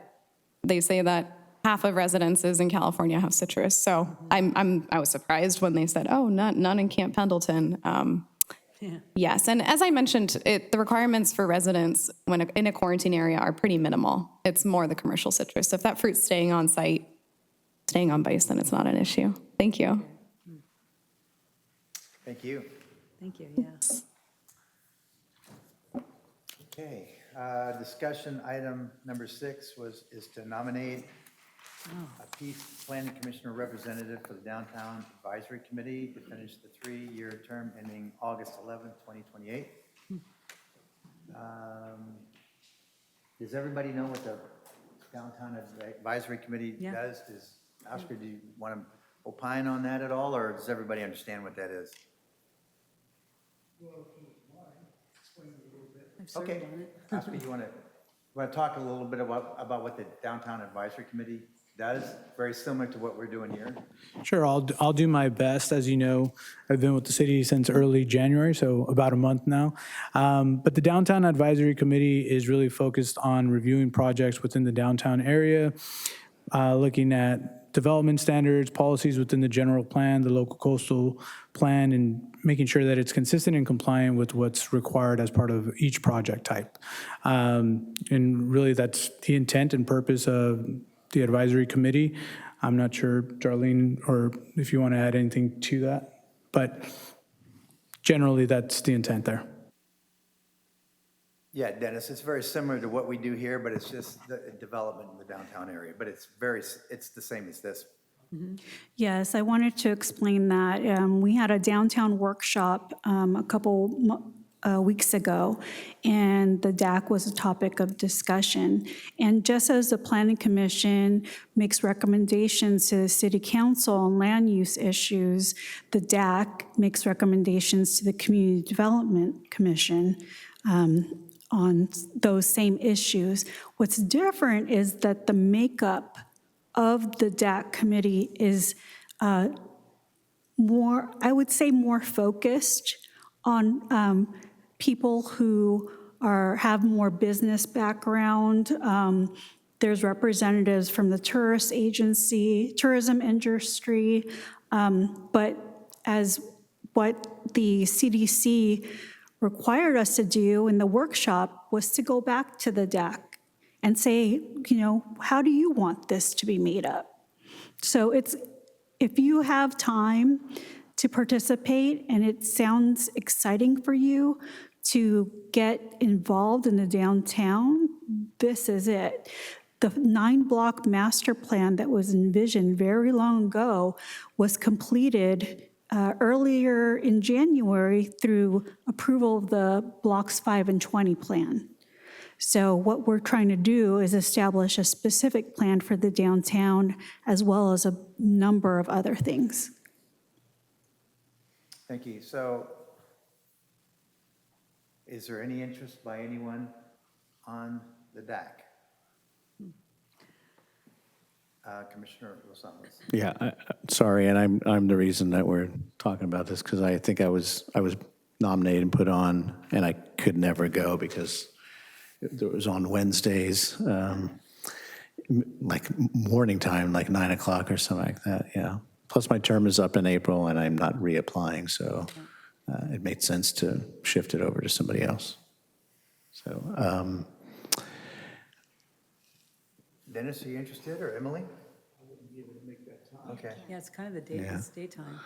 Speaker 14: they say that half of residences in California have citrus. So I was surprised when they said, "Oh, none in Camp Pendleton." Yes, and as I mentioned, the requirements for residents when in a quarantine area are pretty minimal. It's more the commercial citrus. So if that fruit's staying on site, staying on base, then it's not an issue. Thank you.
Speaker 5: Thank you.
Speaker 8: Thank you, yes.
Speaker 5: Okay, discussion item number 6 is to nominate a Peace Planning Commissioner representative for the Downtown Advisory Committee to finish the 3-year term ending August 11th, 2028. Does everybody know what the Downtown Advisory Committee does? Oscar, do you want to opine on that at all, or does everybody understand what that is? Okay. Oscar, you want to talk a little bit about what the Downtown Advisory Committee does? Very similar to what we're doing here.
Speaker 1: Sure, I'll do my best. As you know, I've been with the city since early January, so about a month now. But the Downtown Advisory Committee is really focused on reviewing projects within the downtown area, looking at development standards, policies within the general plan, the local coastal plan, and making sure that it's consistent and compliant with what's required as part of each project type. And really, that's the intent and purpose of the advisory committee. I'm not sure, Darlene, or if you want to add anything to that, but generally, that's the intent there.
Speaker 5: Yeah, Dennis, it's very similar to what we do here, but it's just the development in the downtown area. But it's the same as this.
Speaker 12: Yes, I wanted to explain that. We had a downtown workshop a couple weeks ago, and the DAC was a topic of discussion. And just as the Planning Commission makes recommendations to the City Council on land use issues, the DAC makes recommendations to the Community Development Commission on those same issues. What's different is that the makeup of the DAC committee is more, I would say, more focused on people who have more business background. There's representatives from the tourism industry, but as what the CDC required us to do in the workshop was to go back to the DAC and say, how do you want this to be made up? So if you have time to participate and it sounds exciting for you to get involved in the downtown, this is it. The 9-block master plan that was envisioned very long ago was completed earlier in January through approval of the blocks 5 and 20 plan. So what we're trying to do is establish a specific plan for the downtown as well as a number of other things.
Speaker 5: Thank you. So is there any interest by anyone on the DAC? Commissioner Rosales.
Speaker 6: Yeah, sorry, and I'm the reason that we're talking about this, because I think I was nominated and put on, and I could never go because it was on Wednesdays, like morning time, like 9 o'clock or something like that, yeah. Plus my term is up in April and I'm not reapplying, so it made sense to shift it over to somebody else. So,
Speaker 5: Dennis, are you interested, or Emily? I wouldn't be able to make that time. Okay.
Speaker 8: Yeah, it's kind of the day, it's daytime.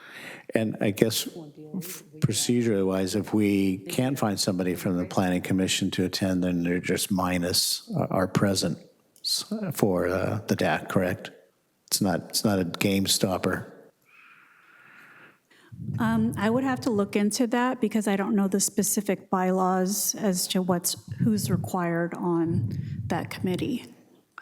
Speaker 6: and I guess procedurally wise, if we can't find somebody from the Planning Commission to attend, then they're just minus our presence for the DAC, correct? It's not a game stopper.
Speaker 12: I would have to look into that because I don't know the specific bylaws as to who's required on that committee.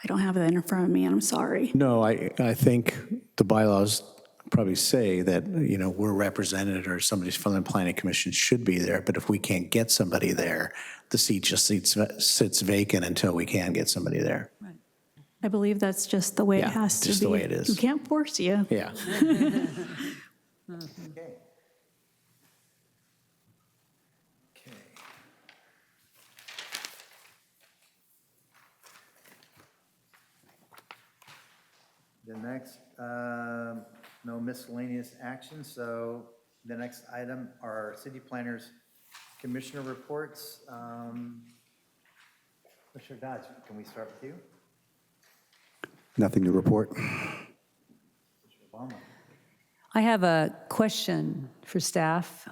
Speaker 12: I don't have that in front of me, and I'm sorry.
Speaker 6: No, I think the bylaws probably say that, we're represented or somebody from the Planning Commission should be there, but if we can't get somebody there, the seat just sits vacant until we can get somebody there.
Speaker 12: Right. I believe that's just the way it has to be.
Speaker 6: just the way it is.
Speaker 12: We can't force you.
Speaker 6: Yeah.
Speaker 5: Okay. The next, no miscellaneous action, so the next item are city planners Commissioner reports. Commissioner Dodge, can we start with you?
Speaker 4: Nothing to report.
Speaker 5: Commissioner Obama.
Speaker 8: I have a question for staff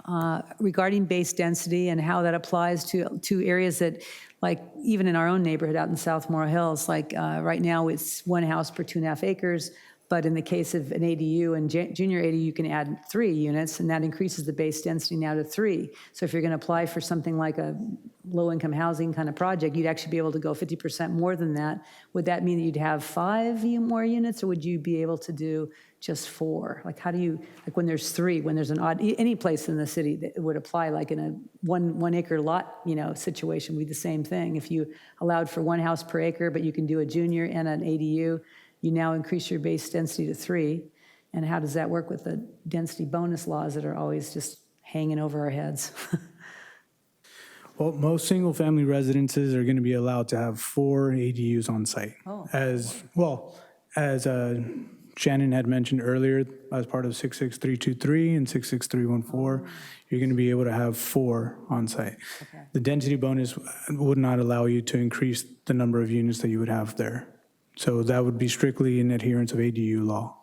Speaker 8: regarding base density and how that applies to areas that, like even in our own neighborhood out in South Morro Hills, like right now it's 1 house per 2.5 acres, but in the case of an ADU and junior ADU, you can add 3 units, and that increases the base density now to 3. So if you're going to apply for something like a low-income housing kind of project, you'd actually be able to go 50% more than that. Would that mean that you'd have 5 more units, or would you be able to do just 4? Like, how do you, like when there's 3, when there's an odd, any place in the city that it would apply, like in a one acre lot, situation, would be the same thing. If you allowed for 1 house per acre, but you can do a junior and an ADU, you now increase your base density to 3. And how does that work with the density bonus laws that are always just hanging over our heads?
Speaker 1: Well, most single-family residences are going to be allowed to have 4 ADUs on site.
Speaker 8: Oh.
Speaker 1: As Shannon had mentioned earlier, as part of 66323 and 66314, you're going to be able to have 4 on site.
Speaker 8: Okay.
Speaker 1: The density bonus would not allow you to increase the number of units that you would have there. So that would be strictly in adherence of ADU law.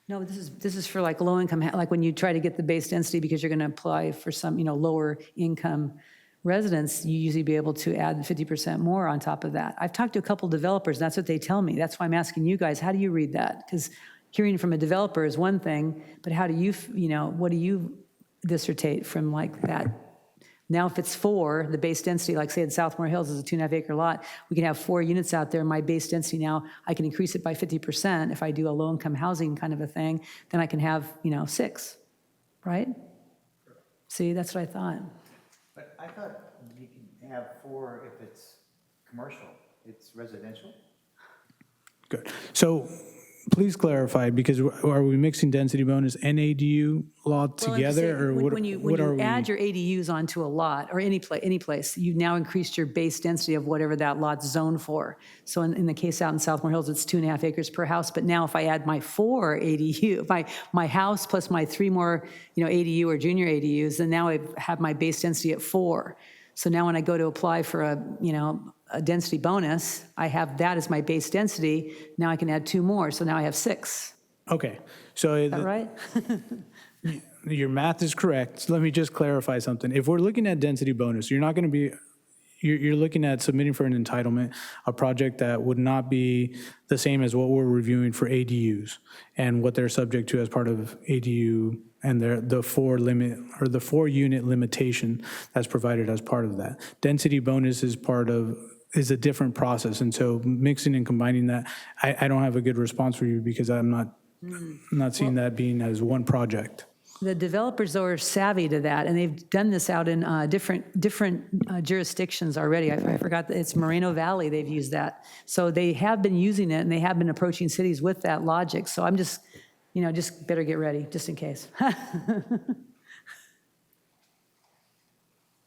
Speaker 8: No, this is for like low income, like when you try to get the base density because you're going to apply for some, lower income residents, you usually be able to add 50% more on top of that. I've talked to a couple developers, and that's what they tell me. That's why I'm asking you guys, how do you read that? Because hearing from a developer is one thing, but how do you, what do you dissertate from like that? Now, if it's 4, the base density, like say in South Morro Hills is a 2.5 acre lot, we can have 4 units out there. My base density now, I can increase it by 50%. If I do a low income housing kind of a thing, then I can have, 6, right? See, that's what I thought.
Speaker 5: But I thought you can have 4 if it's commercial. It's residential?
Speaker 1: Good. So please clarify, because are we mixing density bonus and ADU law together, or what?
Speaker 8: When you
Speaker 1: What are we?
Speaker 8: add your ADUs onto a lot, or any place, you've now increased your base density of whatever that lot's zoned for. So in the case out in South Morro Hills, it's 2.5 acres per house. But now if I add my 4 ADU, my house plus my 3 more, ADU or junior ADUs, then now I have my base density at 4. So now when I go to apply for a density bonus, I have that as my base density. Now I can add 2 more, so now I have 6.
Speaker 1: Okay, so
Speaker 8: Is that right?
Speaker 1: your math is correct. So let me just clarify something. If we're looking at density bonus, you're not going to be, you're looking at submitting for an entitlement, a project that would not be the same as what we're reviewing for ADUs and what they're subject to as part of ADU and the 4 limit or the 4 unit limitation that's provided as part of that. Density bonus is a different process. And so mixing and combining that, I don't have a good response for you because I'm not seeing that being as one project.
Speaker 8: The developers, though, are savvy to that, and they've done this out in different jurisdictions already. I forgot that it's Moreno Valley, they've used that. So they have been using it, and they have been approaching cities with that logic. So I'm just, just better get ready, just in case.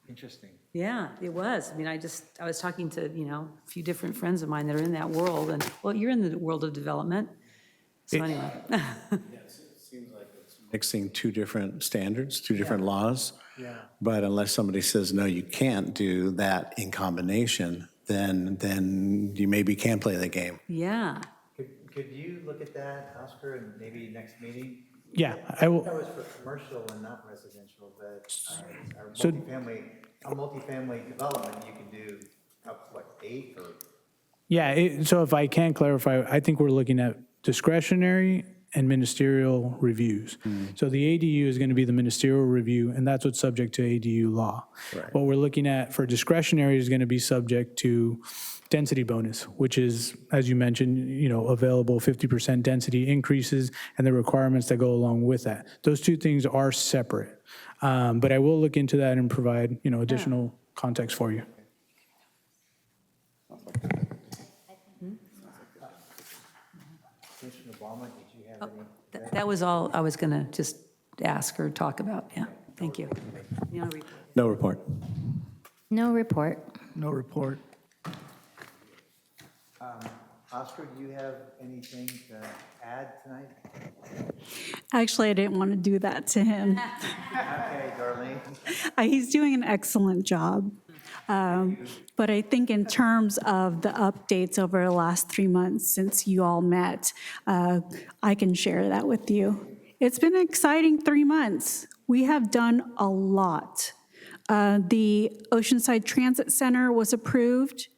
Speaker 5: Interesting.
Speaker 8: Yeah, it was. I mean, I was talking to, a few different friends of mine that are in that world, and, well, you're in the world of development. So anyway.
Speaker 6: Yes, it seems like it's mixing 2 different standards, 2 different laws.
Speaker 5: Yeah.
Speaker 6: But unless somebody says, no, you can't do that in combination, then you maybe can play the game.
Speaker 8: Yeah.
Speaker 5: Could you look at that, Oscar, and maybe next meeting?
Speaker 1: Yeah, I will.
Speaker 5: That was for commercial and not residential, but our
Speaker 1: So-
Speaker 5: multifamily development, you can do up, 8 or?
Speaker 1: Yeah, so if I can clarify, I think we're looking at discretionary and ministerial reviews. So the ADU is going to be the ministerial review, and that's what's subject to ADU law.
Speaker 6: Right.
Speaker 1: What we're looking at for discretionary is going to be subject to density bonus, which is, as you mentioned, available 50% density increases and the requirements that go along with that. Those 2 things are separate. But I will look into that and provide, additional context for you.
Speaker 5: Commissioner Obama, did you have any?
Speaker 8: That was all I was going to just ask or talk about. Yeah, thank you.
Speaker 6: No report.
Speaker 2: No report.
Speaker 1: No report.
Speaker 5: Oscar, do you have anything to add tonight?
Speaker 12: Actually, I didn't want to do that to him.
Speaker 5: Okay, Darlene.
Speaker 12: He's doing an excellent job. But I think in terms of the updates over the last 3 months since you all met, I can share that with you. It's been an exciting 3 months. We have done a lot. The Oceanside Transit Center was approved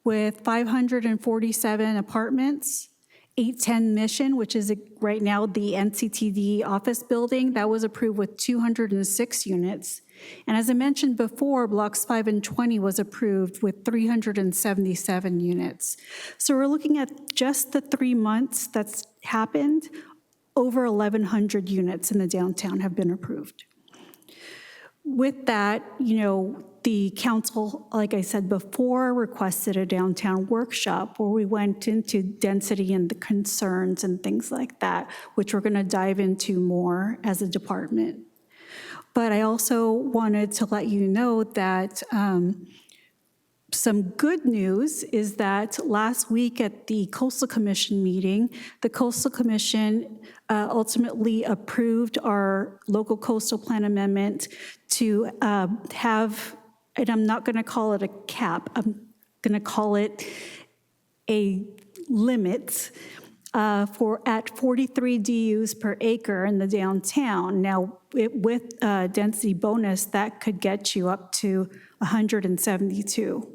Speaker 12: with 547 apartments. 810 Mission, which is right now the NCTD office building, that was approved with 206 units. And as I mentioned before, blocks 5 and 20 was approved with 377 units. So we're looking at just the 3 months that's happened, over 1,100 units in the downtown have been approved. With that, the council, like I said before, requested a downtown workshop where we went into density and the concerns and things like that, which we're going to dive into more as a department. But I also wanted to let you know that some good news is that last week at the Coastal Commission meeting, the Coastal Commission ultimately approved our local coastal plan amendment to have, and I'm not going to call it a cap, I'm going to call it a limit at 43 DUs per acre in the downtown. Now, with density bonus, that could get you up to 172.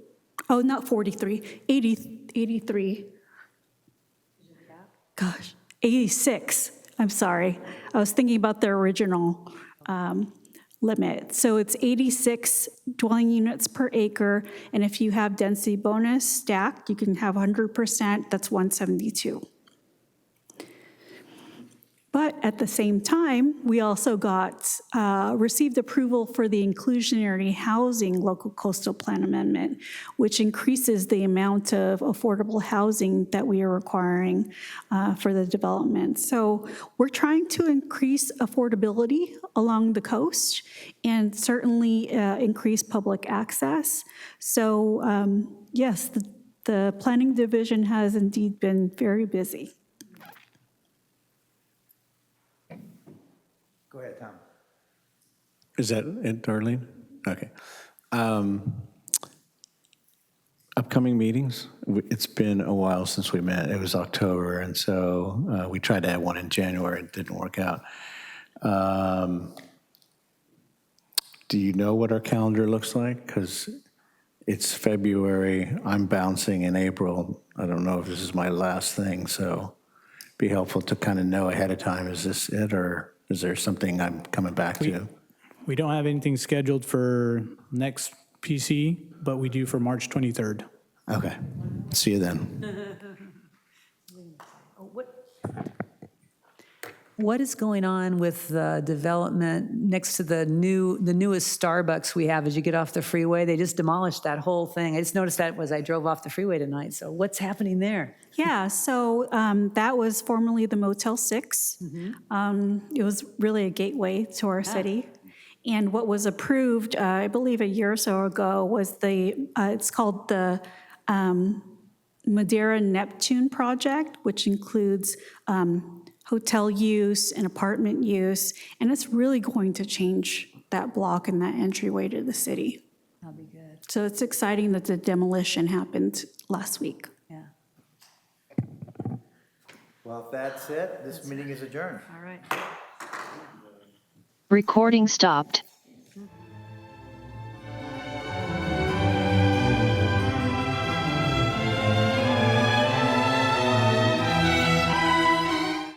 Speaker 12: Oh, not 43, 83. Gosh, 86. I'm sorry. I was thinking about the original limit. So it's 86 dwelling units per acre, and if you have density bonus stacked, you can have 100%, that's 172. But at the same time, we also received approval for the inclusionary housing local coastal plan amendment, which increases the amount of affordable housing that we are requiring for the development. So we're trying to increase affordability along the coast and certainly increase public access. So yes, the planning division has indeed been very busy.
Speaker 5: Go ahead, Tom.
Speaker 6: Is that it, Darlene? Okay. Upcoming meetings, it's been a while since we met. It was October, and so we tried to have one in January. It didn't work out. Do you know what our calendar looks like? Because it's February. I'm bouncing in April. I don't know if this is my last thing, so it'd be helpful to kind of know ahead of time, is this it, or is there something I'm coming back to?
Speaker 1: We don't have anything scheduled for next PC, but we do for March 23rd.
Speaker 6: Okay. See you then.
Speaker 8: What is going on with the development next to the newest Starbucks we have as you get off the freeway? They just demolished that whole thing. I just noticed that as I drove off the freeway tonight. So what's happening there?
Speaker 12: Yeah, so that was formerly the Motel 6. It was really a gateway to our city. And what was approved, I believe a year or so ago, was it's called the Madeira Neptune project, which includes hotel use and apartment use, and it's really going to change that block and that entryway to the city.
Speaker 8: That'll be good.
Speaker 12: So it's exciting that the demolition happened last week.
Speaker 8: Yeah.
Speaker 5: Well, if that's it, this meeting is adjourned.
Speaker 8: All right.
Speaker 15: Recording stopped.